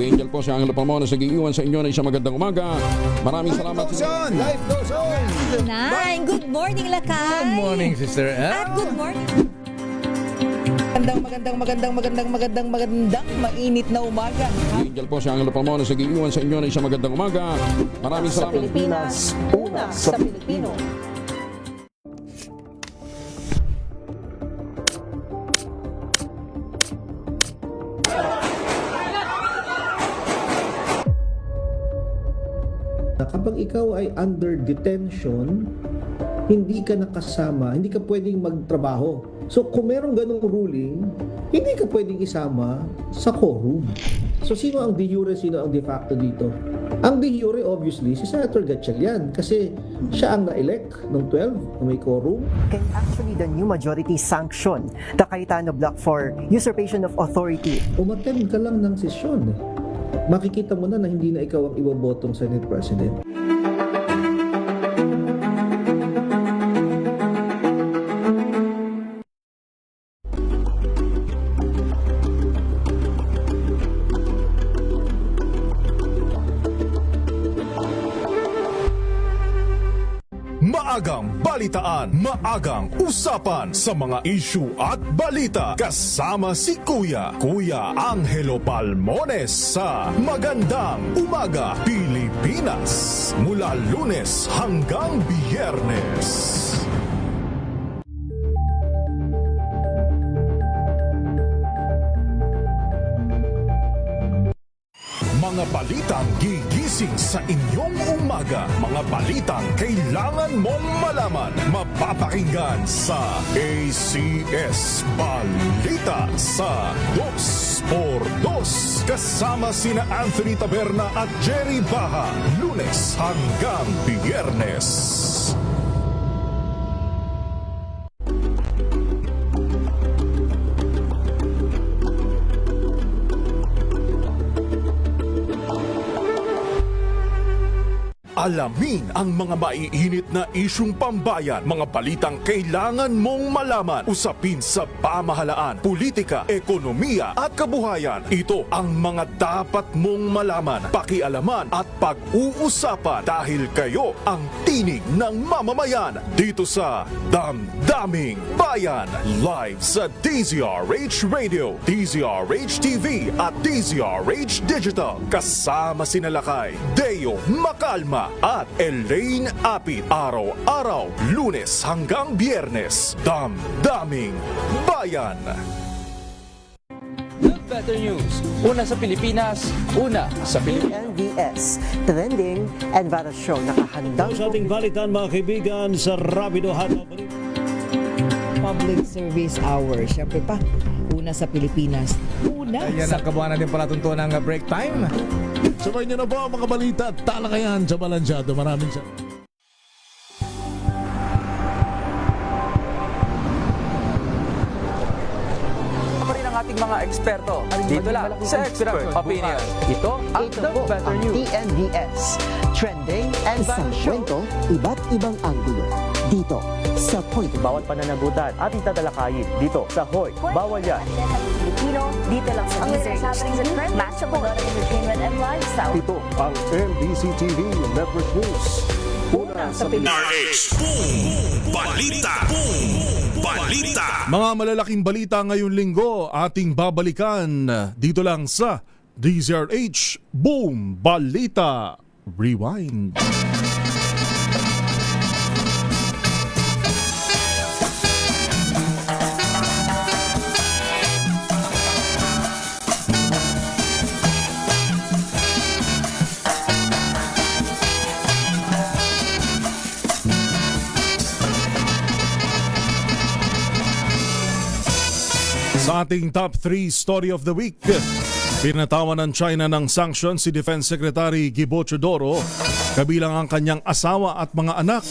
Angel po si Angelo Palmona sa giiwan sa inyo na isang magandang umaga. Maraming salamat. Life goes on! Nine, good morning, Lakay! Good morning, Sister Ann. At good morning! Magandang mainit na umaga. Angel po si Angelo Palmona sa giiwan sa inyo na isang magandang umaga. Maraming Sa salamat. Pilipinas, una sa Pilipino. Kapag ikaw ay under detention, hindi ka nakasama, hindi ka pwedeng magtrabaho. So kung merong ganong ruling, hindi ka pwedeng isama sa quorum. So sino ang de jure, sino ang de facto dito? Ang de jure obviously si Senator Gatchalian kasi siya ang na-elect ng 12 na may quorum. Can actually the new majority sanction the Cayetano Block for usurpation of authority? Umattend ka lang ng sesyon. makikita mo na hindi na ikaw ang ibobotong Senate President. Maagang balitaan, maagang usapan sa mga issue at balita. Kasama si Kuya Angelo Palmones sa Magandang Umaga Pilipinas. Mula Lunes hanggang Biyernes. Mga balitang gigising sa inyong umaga. Mga balitang kailangan mong malaman. Mapapakinggan sa ACS Balita sa 2x2. Kasama sina Anthony Taberna at Jerry Baha. Lunes hanggang Biyernes. Alamin ang mga maiinit na isyung pambayan, mga balitang kailangan mong malaman, usapin sa pamahalaan, politika, ekonomiya at kabuhayan. Ito ang mga dapat mong malaman, pakialaman at pag-uusapan dahil kayo ang tinig ng mamamayan dito sa Damdaming Bayan. Live sa DZRH Radio, DZRH TV at DZRH Digital. Kasama sinalakay Deo Macalma at Elaine Apit. Araw-araw, Lunes hanggang Biyernes. Damdaming Bayan. Better News. Una sa Pilipinas, una sa Pilipinas. NBS, Trending and Viral Show. Nakahandang sa ating balitan mga kaibigan sa Rapido Hataw. Public Service Hour. Siyempre pa, una sa Pilipinas. Una Yan ang kabuhanan din palatuntunan ng break time. Sabay niyo na po ang mga balita at talakayan sa Balansyado. Maraming salamat. Ating mga eksperto. Dito lang sa Expert Opinion. Ito ang The Better News. TNVS, Trending and Viral Show. Kwento, iba't ibang anggulo. Dito sa Point. Bawat pananagutan ating tatalakayin dito sa Hoy. Bawal yan. Pilipino, dito lang sa DZRH TV, match up with entertainment and lifestyle. Ito ang NBC TV Network News. Una sa DZRH. Boom! Balita! Boom! Balita! Mga malalaking balita ngayong linggo ating babalikan dito lang sa DZRH Boom Balita Rewind. Sa ating top 3 story of the week, pinatawan ng China ng sanction si Defense Secretary Gibo Teodoro, kabilang ang kanyang asawa at mga anak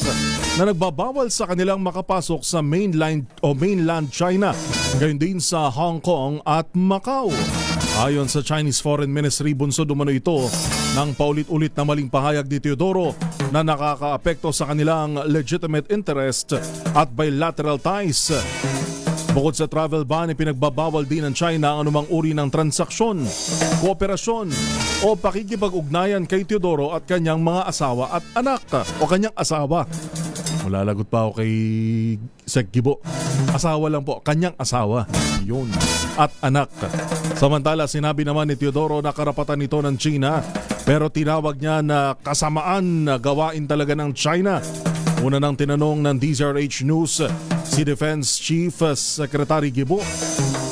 na nagbabawal sa kanilang makapasok sa mainland China, gayon din sa Hong Kong at Macau. Ayon sa Chinese Foreign Ministry, bunsod umano ito ng paulit-ulit na maling pahayag ni Teodoro na nakakaapekto sa kanilang legitimate interest at bilateral ties. Bukod sa travel ban, ipinagbabawal din ng China ang anumang uri ng transaksyon, kooperasyon o pakikipag-ugnayan kay Teodoro at kanyang mga asawa at anak o kanyang asawa. Malalagot pa ako kay Sek Gibo. Asawa lang po, kanyang asawa. Yun. At anak. Samantala, sinabi naman ni Teodoro na karapatan ito ng China, pero tinawag niya na kasamaan na gawain talaga ng China. Una nang tinanong ng DZRH News si Defense Chief Secretary Gibo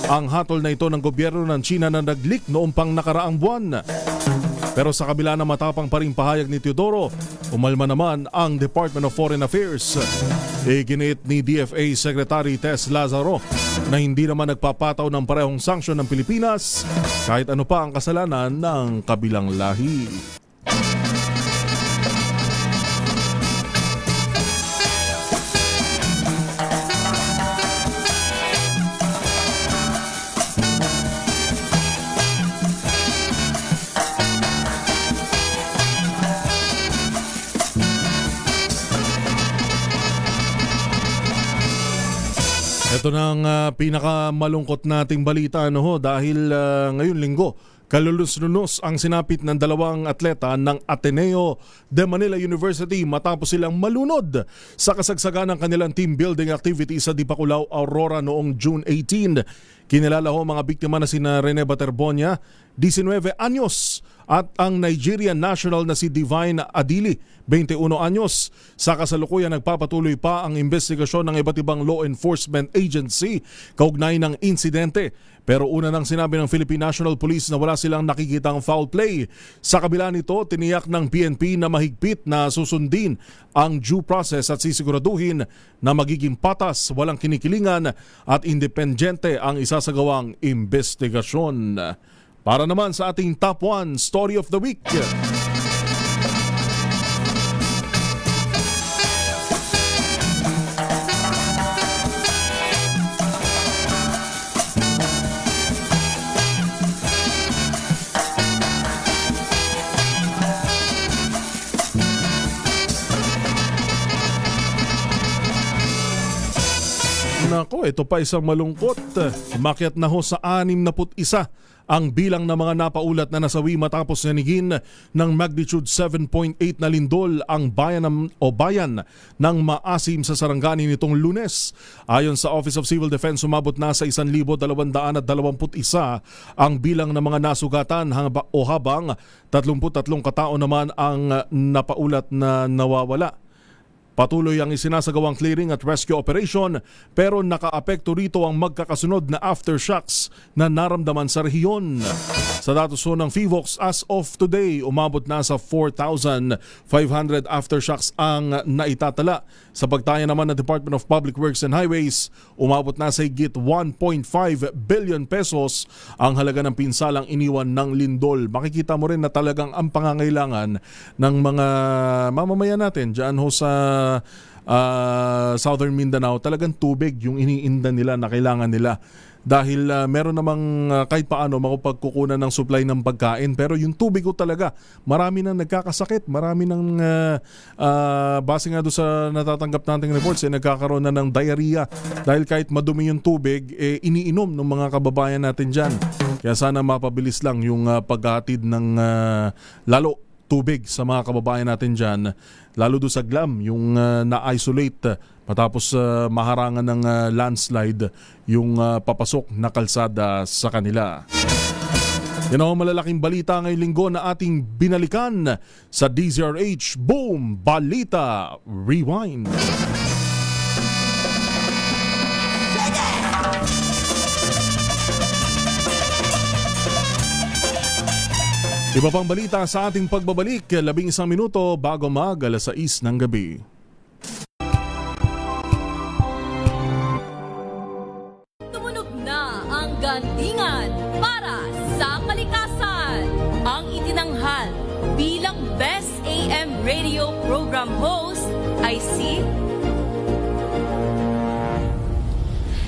ang hatol na ito ng gobyerno ng China na nag-leak noong pang nakaraang buwan. Pero sa kabila na matapang pa rin pahayag ni Teodoro, umalma naman ang Department of Foreign Affairs. Iginiit ni DFA Secretary Tess Lazaro na hindi naman nagpapataw ng parehong sanksyon ng Pilipinas kahit ano pa ang kasalanan ng kabilang lahi. Ito na ang pinakamalungkot nating balita dahil ngayon linggo, kalulus-lunos ang sinapit ng dalawang atleta ng Ateneo de Manila University matapos silang malunod sa kasagsagan ng kanilang team building activity sa Dipakulaw, Aurora noong June 18. Kinilala ho mga biktima na sina Rene Baterbonia, 19 anyos, at ang Nigerian national na si Divine Adili, 21 anyos. Sa kasalukuyan nagpapatuloy pa ang investigasyon ng iba't ibang law enforcement agency kaugnay ng insidente. Pero una nang sinabi ng Philippine National Police na wala silang nakikitang foul play. Sa kabila nito, tiniyak ng PNP na mahigpit na susundin ang due process at sisiguraduhin na magiging patas, walang kinikilingan at independyente ang isasagawang investigasyon. Para naman sa ating Top 1 Story of the Week. Nako, ito pa isang malungkot. Umakyat na ho sa 61 ang bilang ng mga napaulat na nasawi matapos nanigin ng magnitude 7.8 na lindol ang bayan ng Maasim sa Sarangani nitong Lunes. Ayon sa Office of Civil Defense, umabot na sa 1,221 ang bilang ng mga nasugatan habang 33 katao naman ang napaulat na nawawala. Patuloy ang isinasagawang clearing at rescue operation pero nakaapekto rito ang magkakasunod na aftershocks na naramdaman sa rehiyon. Sa datos ng PHIVOLCS as of today, umabot na sa 4,500 aftershocks ang naitatala. Sa pagtaya naman ng Department of Public Works and Highways, umabot na sa higit 1.5 billion pesos ang halaga ng pinsalang iniwan ng lindol. Makikita mo rin na talagang ang pangangailangan ng mga mamamayan natin dyan ho sa Southern Mindanao, talagang tubig yung iniinda nila na kailangan nila. Dahil meron namang kahit paano makapagkukunan ng supply ng pagkain, pero yung tubig ko talaga, marami nang nagkakasakit, marami nang base nga doon sa natatanggap nating reports, nagkakaroon na ng diarrhea dahil kahit madumi yung tubig, iniinom ng mga kababayan natin dyan. Kaya sana mapabilis lang yung paghatid ng lalo tubig sa mga kababayan natin dyan, lalo doon sa Glam, yung na-isolate matapos maharangan ng landslide yung papasok na kalsada sa kanila. Yan ang malalaking balita ngayong linggo na ating binalikan sa DZRH Boom Balita Rewind. Iba pang balita sa ating pagbabalik, 11 minuto bago alas 6 ng gabi. Tumunog na ang gandingan para sa kalikasan. Ang itinanghal bilang Best AM Radio Program Host ay si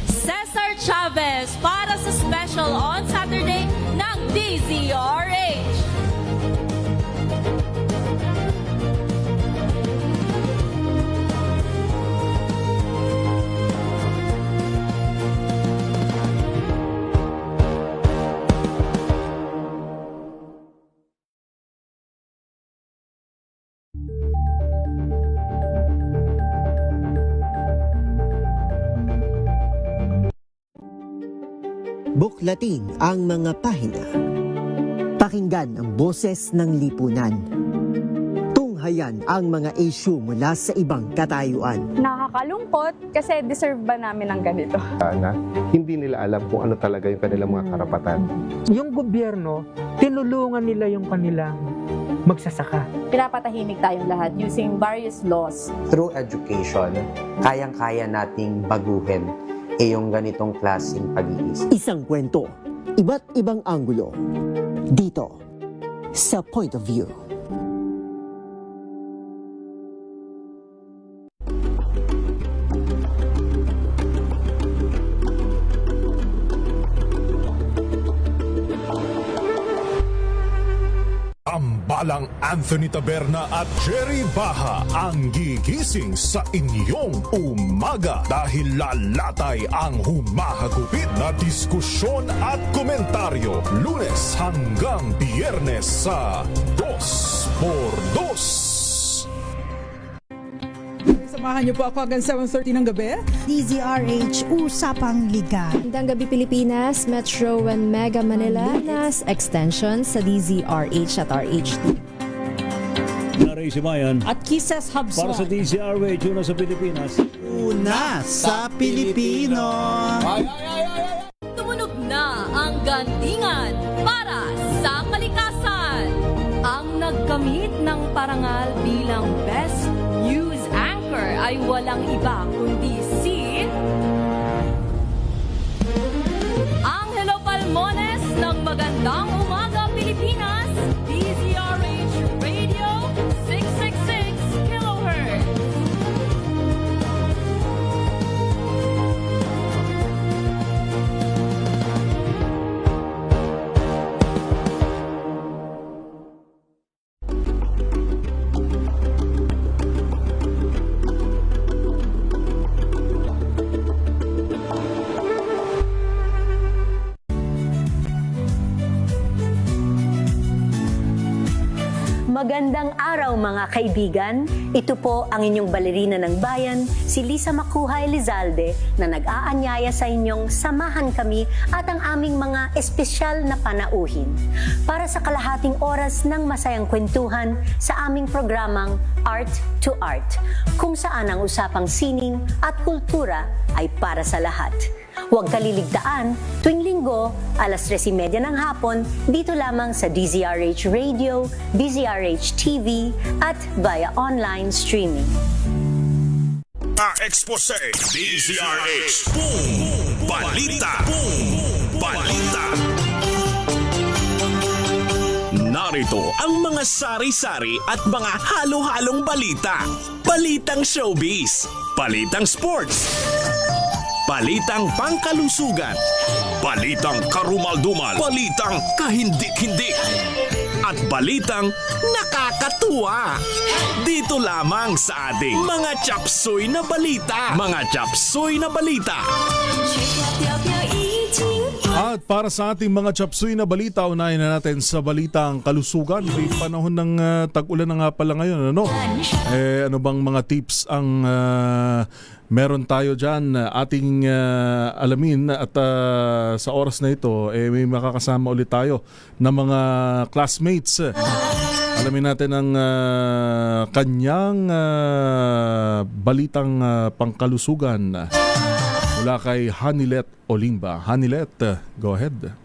Cesar Chavez para sa special on Saturday ng DZRH. Buklatin ang mga pahina. Pakinggan ang boses ng lipunan. Tunghayan ang mga issue mula sa ibang katayuan. Nakakalungkot kasi deserve ba namin ng ganito? Na hindi nila alam kung ano talaga yung kanilang mga karapatan. Yung gobyerno, tinulungan nila yung kanilang magsasaka. Pinapatahimik tayong lahat using various laws. Through education, kayang-kaya nating baguhin yung ganitong klaseng pag-iisip. Isang kwento, iba't ibang anggulo. Dito, sa Point of View. Tambalang Anthony Taberna at Jerry Baha ang gigising sa inyong umaga dahil lalatay ang humahagupit na diskusyon at komentaryo Lunes hanggang Biyernes sa 2x2. Samahan niyo po ako hanggang 7:30 ng gabi. DZRH Usapang Liga. Magandang gabi Pilipinas, Metro and Mega Manila, nas extension sa DZRH at RHT. Ray Simayan at Kisses Hubson para sa DZRH, una sa Pilipinas. Una sa Pilipino. Tumunog na ang gandingan para sa kalikasan. Ang nagkamit ng parangal bilang Best News Anchor ay walang iba kundi si Angelo Palmones ng Magandang Umaga Pilipinas, DZRH Radio 666 kHz. Magandang araw mga kaibigan. Ito po ang inyong balerina ng bayan, si Lisa Makuha Elizalde, na nag-aanyaya sa inyong samahan kami at ang aming mga espesyal na panauhin para sa kalahating oras ng masayang kwentuhan sa aming programang Art to Art, kung saan ang usapang sining at kultura ay para sa lahat. Huwag kaliligtaan, tuwing linggo, alas 3:30 ng hapon, dito lamang sa DZRH Radio, DZRH TV, at via online streaming. Expose DZRH Boom Balita. Boom Balita. Narito ang mga sari-sari at mga halo-halong balita. Balitang showbiz, balitang sports, balitang pangkalusugan, balitang karumal-dumal, balitang kahindik-hindik, at balitang nakakatuwa. Dito lamang sa ating mga chapsoy na balita. Mga chapsoy na balita. At para sa ating mga chapsoy na balita, unahin na natin sa balitang kalusugan. May panahon ng tag-ulan na nga pala ngayon. Ano bang mga tips ang meron tayo dyan ating alamin at sa oras na ito may makakasama ulit tayo ng mga classmates. Alamin natin ang kanyang balitang pangkalusugan mula kay Hanilet Olimba. Hanilet, go ahead.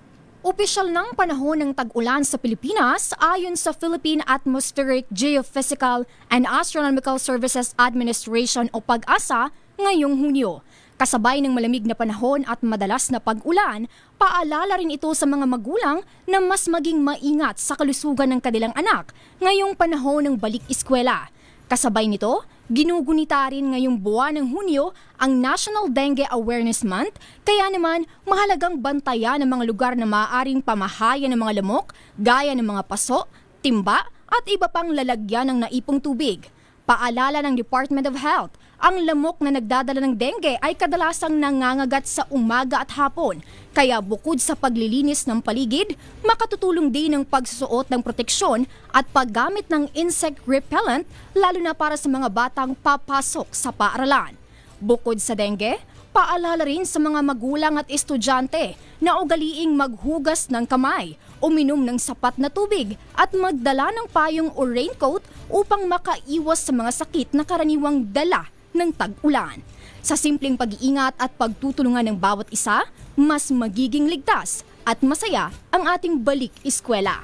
Opisyal ng panahon ng tag-ulan sa Pilipinas ayon sa Philippine Atmospheric, Geophysical and Astronomical Services Administration o PAGASA ngayong Hunyo. Kasabay ng malamig na panahon at madalas na pag-ulan, paalala rin ito sa mga magulang na mas maging maingat sa kalusugan ng kanilang anak ngayong panahon ng balik-eskwela. Kasabay nito, ginugunita rin ngayong buwan ng Hunyo ang National Dengue Awareness Month, kaya naman mahalagang bantayan ang mga lugar na maaaring pamahayan ng mga lamok, gaya ng mga paso, timba at iba pang lalagyan ng naipong tubig. Paalala ng Department of Health, ang lamok na nagdadala ng dengue ay kadalasang nangangagat sa umaga at hapon. Kaya bukod sa paglilinis ng paligid, makatutulong din ang pagsusuot ng proteksyon at paggamit ng insect repellent, lalo na para sa mga batang papasok sa paaralan. Bukod sa dengue, paalala rin sa mga magulang at estudyante na ugaliing maghugas ng kamay, uminom ng sapat na tubig at magdala ng payong o raincoat upang makaiwas sa mga sakit na karaniwang dala ng tag-ulan. Sa simpleng pag-iingat at pagtutulungan ng bawat isa, mas magiging ligtas at masaya ang ating balik-eskwela.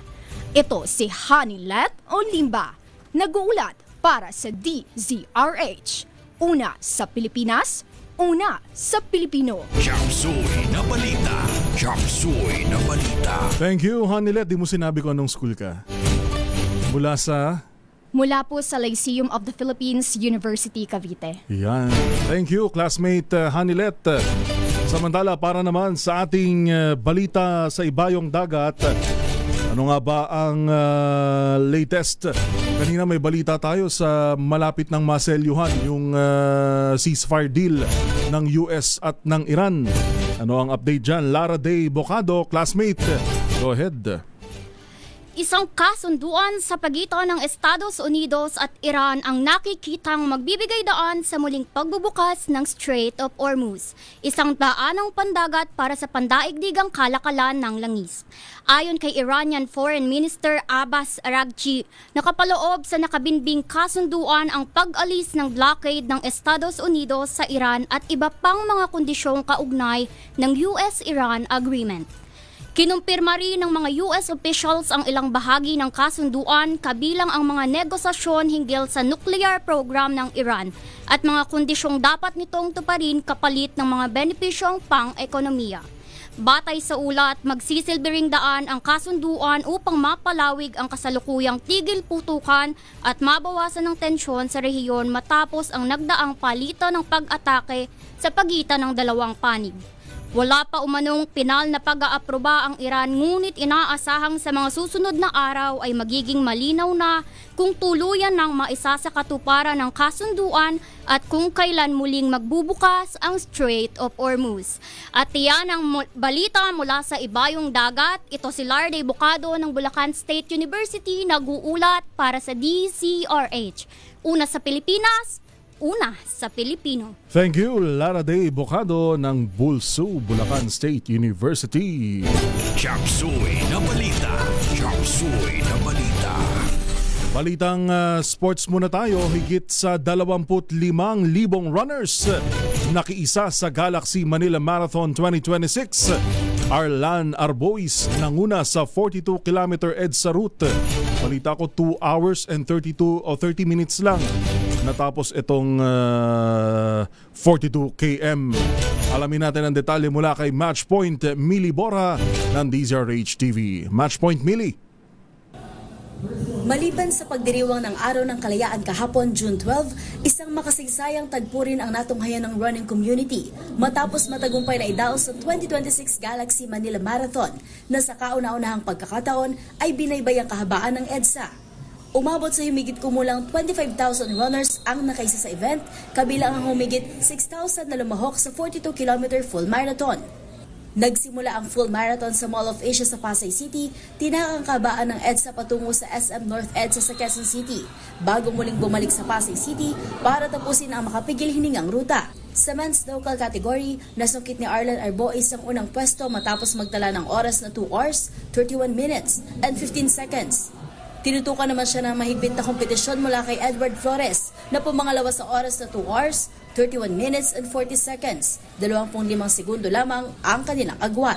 Ito si Hanilet Olimba, nag-uulat para sa DZRH. Una sa Pilipinas, una sa Pilipino. Chapsoy na balita. Chapsoy na balita. Thank you, Hanilet. Di mo sinabi ko anong school ka. Mula po sa Lyceum of the Philippines, University, Cavite. Yan. Thank you, classmate Hanilet. Samantala, para naman sa ating balita sa ibayong dagat, ano Ano nga ba ang latest? Kanina may balita tayo sa malapit ng maselyuhan yung ceasefire deal ng US at ng Iran. Ano ang update dyan? Lara Day Bocado, classmate. Go ahead. Isang kasunduan sa pagitan ng Estados Unidos at Iran ang nakikitang magbibigay daan sa muling pagbubukas ng Strait of Hormuz, isang daanang pandagat para sa pandaigdigang kalakalan ng langis. Ayon kay Iranian Foreign Minister Abbas Araghchi, nakapaloob sa nakabinbing kasunduan ang pag-alis ng blockade ng Estados Unidos sa Iran at iba pang mga kondisyong kaugnay ng US-Iran Agreement. Kinumpirma rin ng mga US officials ang ilang bahagi ng kasunduan kabilang ang mga negosasyon hinggil sa nuclear program ng Iran at mga kondisyong dapat nitong tuparin kapalit ng mga benepisyong pang-ekonomiya. Batay sa ulat, magsisilbing daan ang kasunduan upang mapalawig ang kasalukuyang tigil putukan at mabawasan ng tensyon sa rehiyon matapos ang nagdaang palitan ng pag-atake sa pagitan ng dalawang panig. Wala pa umanong pinal na pag-aaproba ang Iran, ngunit inaasahang sa mga susunod na araw ay magiging malinaw na kung tuluyan ng maisasakatuparan ng kasunduan at kung kailan muling magbubukas ang Strait of Hormuz. At iyan ang balita mula sa ibayong dagat. Ito si Lara Day Bocado ng Bulacan State University, nag-uulat para sa DZRH. Una sa Pilipinas, una sa Pilipino. Thank you, Lara Day Bocado ng Bulsu, Bulacan State University. Chapsuy na balita. Chapsuy na balita. Balitang sports muna tayo. Higit sa 25,000 runners nakiisa sa Galaxy Manila Marathon 2026. Arlan Arbois nanguna sa 42-kilometer EDSA route. Balita ko 2 hours and 30 minutes lang natapos itong 42 km. Alamin natin ang detalye mula kay Matchpoint Millie Borja ng DZRH TV. Matchpoint Millie. Maliban sa pagdiriwang ng Araw ng Kalayaan kahapon, June 12, isang makasaysayang tagpo rin ang natunghayan ng running community matapos matagumpay na idaos sa 2026 Galaxy Manila Marathon na sa kauna-unahang pagkakataon ay binaybay ang kahabaan ng EDSA. Umabot sa humigit kumulang 25,000 runners ang nakaisa sa event, kabilang ang humigit 6,000 na lumahok sa 42-kilometer full marathon. Nagsimula ang full marathon sa Mall of Asia sa Pasay City, tinakang kabaan ng EDSA patungo sa SM North EDSA sa Quezon City, bago muling bumalik sa Pasay City para tapusin ang makapigil hiningang ruta. Sa men's local category, nasungkit ni Arlan Arbois ang unang pwesto matapos magtala ng oras na 2 hours, 31 minutes, and 15 seconds. Tinutukan naman siya ng mahigpit na kompetisyon mula kay Edward Flores na pumangalawa sa oras na 2 hours, 31 minutes and 40 seconds. 25 segundo lamang ang kanilang agwat.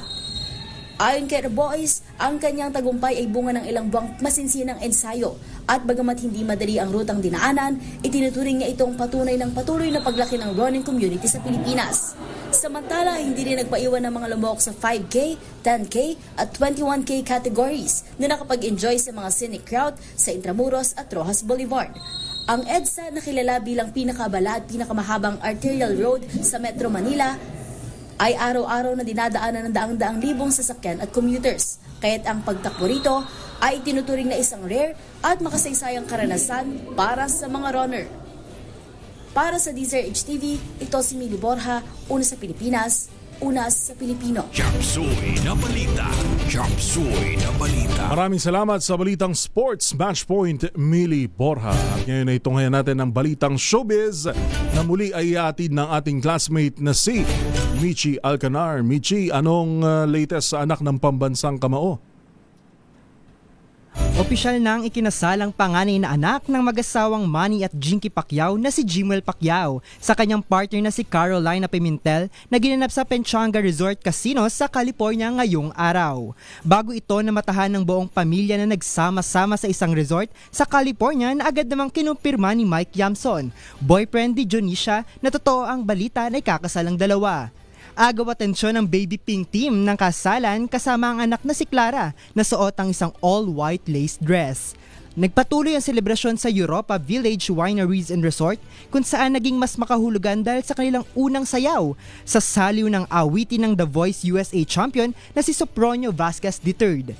Ayon kay Arbois, ang kanyang tagumpay ay bunga ng ilang buwang masinsinang ensayo at bagamat hindi madali ang rutang dinaanan, itinuturing niya itong patunay ng patuloy na paglaki ng running community sa Pilipinas. Samantala, hindi rin nagpaiwan ng mga lumahok sa 5K, 10K at 21K categories na nakapag-enjoy sa mga scenic crowd sa Intramuros at Rojas Boulevard. Ang EDSA na kilala bilang pinakabala at pinakamahabang arterial road sa Metro Manila ay araw-araw na dinadaanan ng daang-daang libong sasakyan at commuters. Kaya't ang pagtakbo rito ay tinuturing na isang rare at makasaysayang karanasan para sa mga runner. Para sa DZRH TV, ito si Millie Borja, una sa Pilipinas, una sa Pilipino. Chapsuy na balita. Chapsuy na balita. Maraming salamat sa balitang sports, Matchpoint Millie Borja. At ngayon ay tunghayan natin ang balitang showbiz na muli ay iatid ng ating classmate na si Michi Alcanar. Michi, anong latest sa anak ng pambansang kamao? Opisyal nang ikinasalang panganay na anak ng mag-asawang Manny at Jinky Pacquiao na si Jimwell Pacquiao sa kanyang partner na si Carolina Pimentel na ginanap sa Pechanga Resort Casino sa California ngayong araw. Bago ito namatahan ng buong pamilya na nagsama-sama sa isang resort sa California na agad namang kinumpirma ni Mike Yamson, boyfriend ni Jonisha, na totoo ang balita na ikakasal ang dalawa. Agaw atensyon ng baby pink team ng kasalan kasama ang anak na si Clara na suot ang isang all-white lace dress. Nagpatuloy ang selebrasyon sa Europa Village Wineries and Resort kung saan naging mas makahulugan dahil sa kanilang unang sayaw sa saliw ng awitin ng The Voice USA champion na si Sopronio Vasquez III.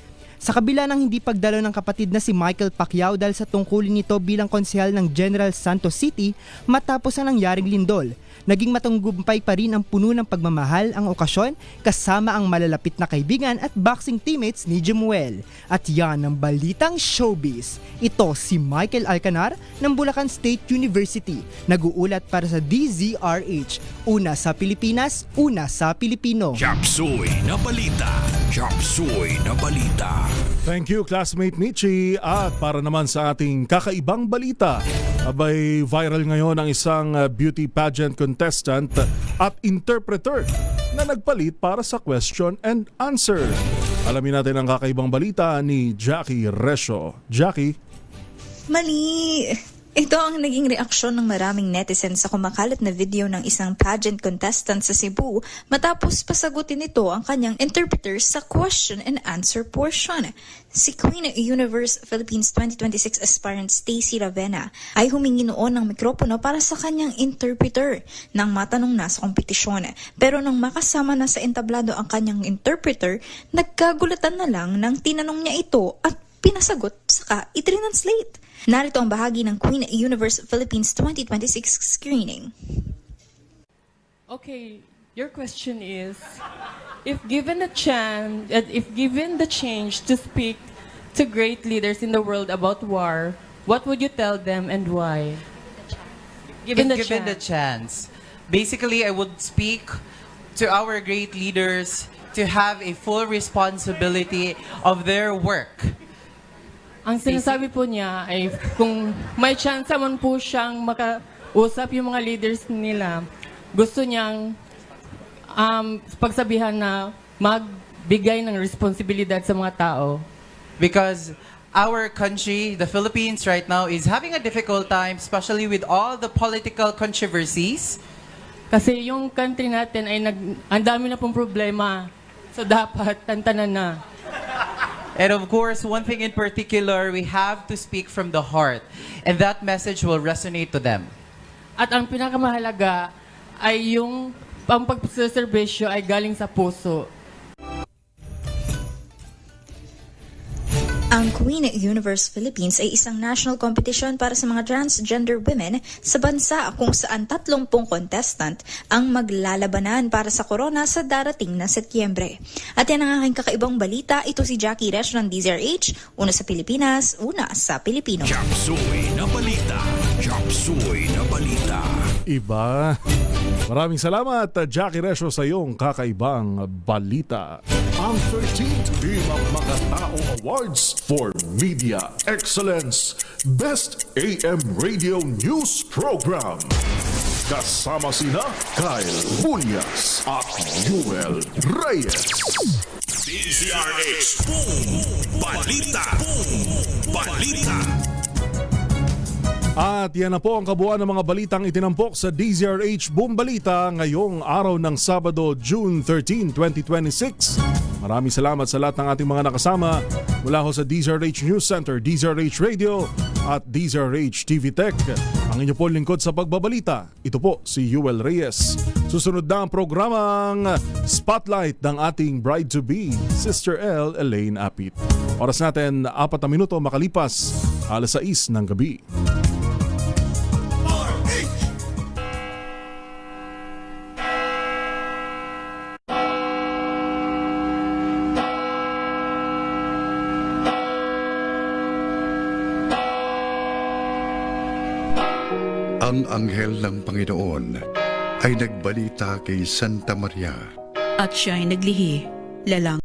Sa kabila ng hindi pagdalo ng kapatid na si Michael Pacquiao dahil sa tungkulin nito bilang konsehal ng General Santos City matapos ang nangyaring lindol, naging matunggumpay pa rin ang puno ng pagmamahal ang okasyon kasama ang malalapit na kaibigan at boxing teammates ni Jemuel. At yan ang balitang showbiz. Ito si Michael Alcanar ng Bulacan State University, nag-uulat para sa DZRH. Una sa Pilipinas, una sa Pilipino. Chapsuy na balita. Chapsuy na balita. Thank you, classmate Michi. At para naman sa ating kakaibang balita, abay viral ngayon ang isang beauty pageant contestant at interpreter na nagpalit para sa question and answer. Alamin natin ang kakaibang balita ni Jackie Resho. Jackie? Mali! Ito ang naging reaksyon ng maraming netizens sa kumakalat na video ng isang pageant contestant sa Cebu matapos pasagutin nito ang kanyang interpreter sa question and answer portion. Si Queen Universe Philippines 2026 aspirant Stacy Ravena ay humingi noon ng mikropono para sa kanyang interpreter nang matanong na sa kompetisyon. Pero nang makasama na sa entablado ang kanyang interpreter, nagkagulatan na lang nang tinanong niya ito at pinasagot saka itranslate. Narito ang bahagi ng Queen Universe Philippines 2026 screening. Okay, your question is, if given the chance to speak to great leaders in the world about war, what would you tell them and why? Given the chance. Basically, I would speak to our great leaders to have a full responsibility of their work. Ang sinasabi po niya ay kung may chance man po siyang makausap yung mga leaders nila, gusto niyang pagsabihan na magbigay ng responsibilidad sa mga tao. Because our country, the Philippines right now, is having a difficult time, especially with all the political controversies. Kasi yung country natin ay ang dami na pong problema. So dapat tantanan na. And of course, one thing in particular, we have to speak from the heart. And that message will resonate to them. At ang pinakamahalaga ay yung pagservisyo ay galing sa puso. Ang Queen Universe Philippines ay isang national competition para sa mga transgender women sa bansa kung saan 30 contestant ang maglalabanan para sa corona sa darating na Setyembre. At yan ang aking kakaibang balita. Ito si Jackie Resh ng DZRH, una sa Pilipinas, una sa Pilipino. Chapsuy na balita. Chapsuy na balita. Iba. Maraming salamat, Jackie Resho, sa iyong kakaibang balita. Ang 13th Bimang Mga Tao Awards for Media Excellence Best AM Radio News Program. Kasama sina Kyle Bulyas at Joel Reyes. DZRH Boom Balita. Boom Balita. At yan na po ang kabuuan ng mga balitang itinampok sa DZRH Boom Balita ngayong araw ng Sabado, June 13, 2026. Maraming salamat sa lahat ng ating mga nakasama mula ho sa DZRH News Center, DZRH Radio at DZRH TV Tech. Ang inyo po lingkod sa pagbabalita, ito po si Joel Reyes. Susunod na ang programang Spotlight ng ating bride-to-be, Sister L. Elaine Apit. Oras natin 4 na minuto makalipas, 6:00 ng gabi. Ang anghel ng Panginoon ay nagbalita kay Santa Maria. At siya'y naglihi, lalang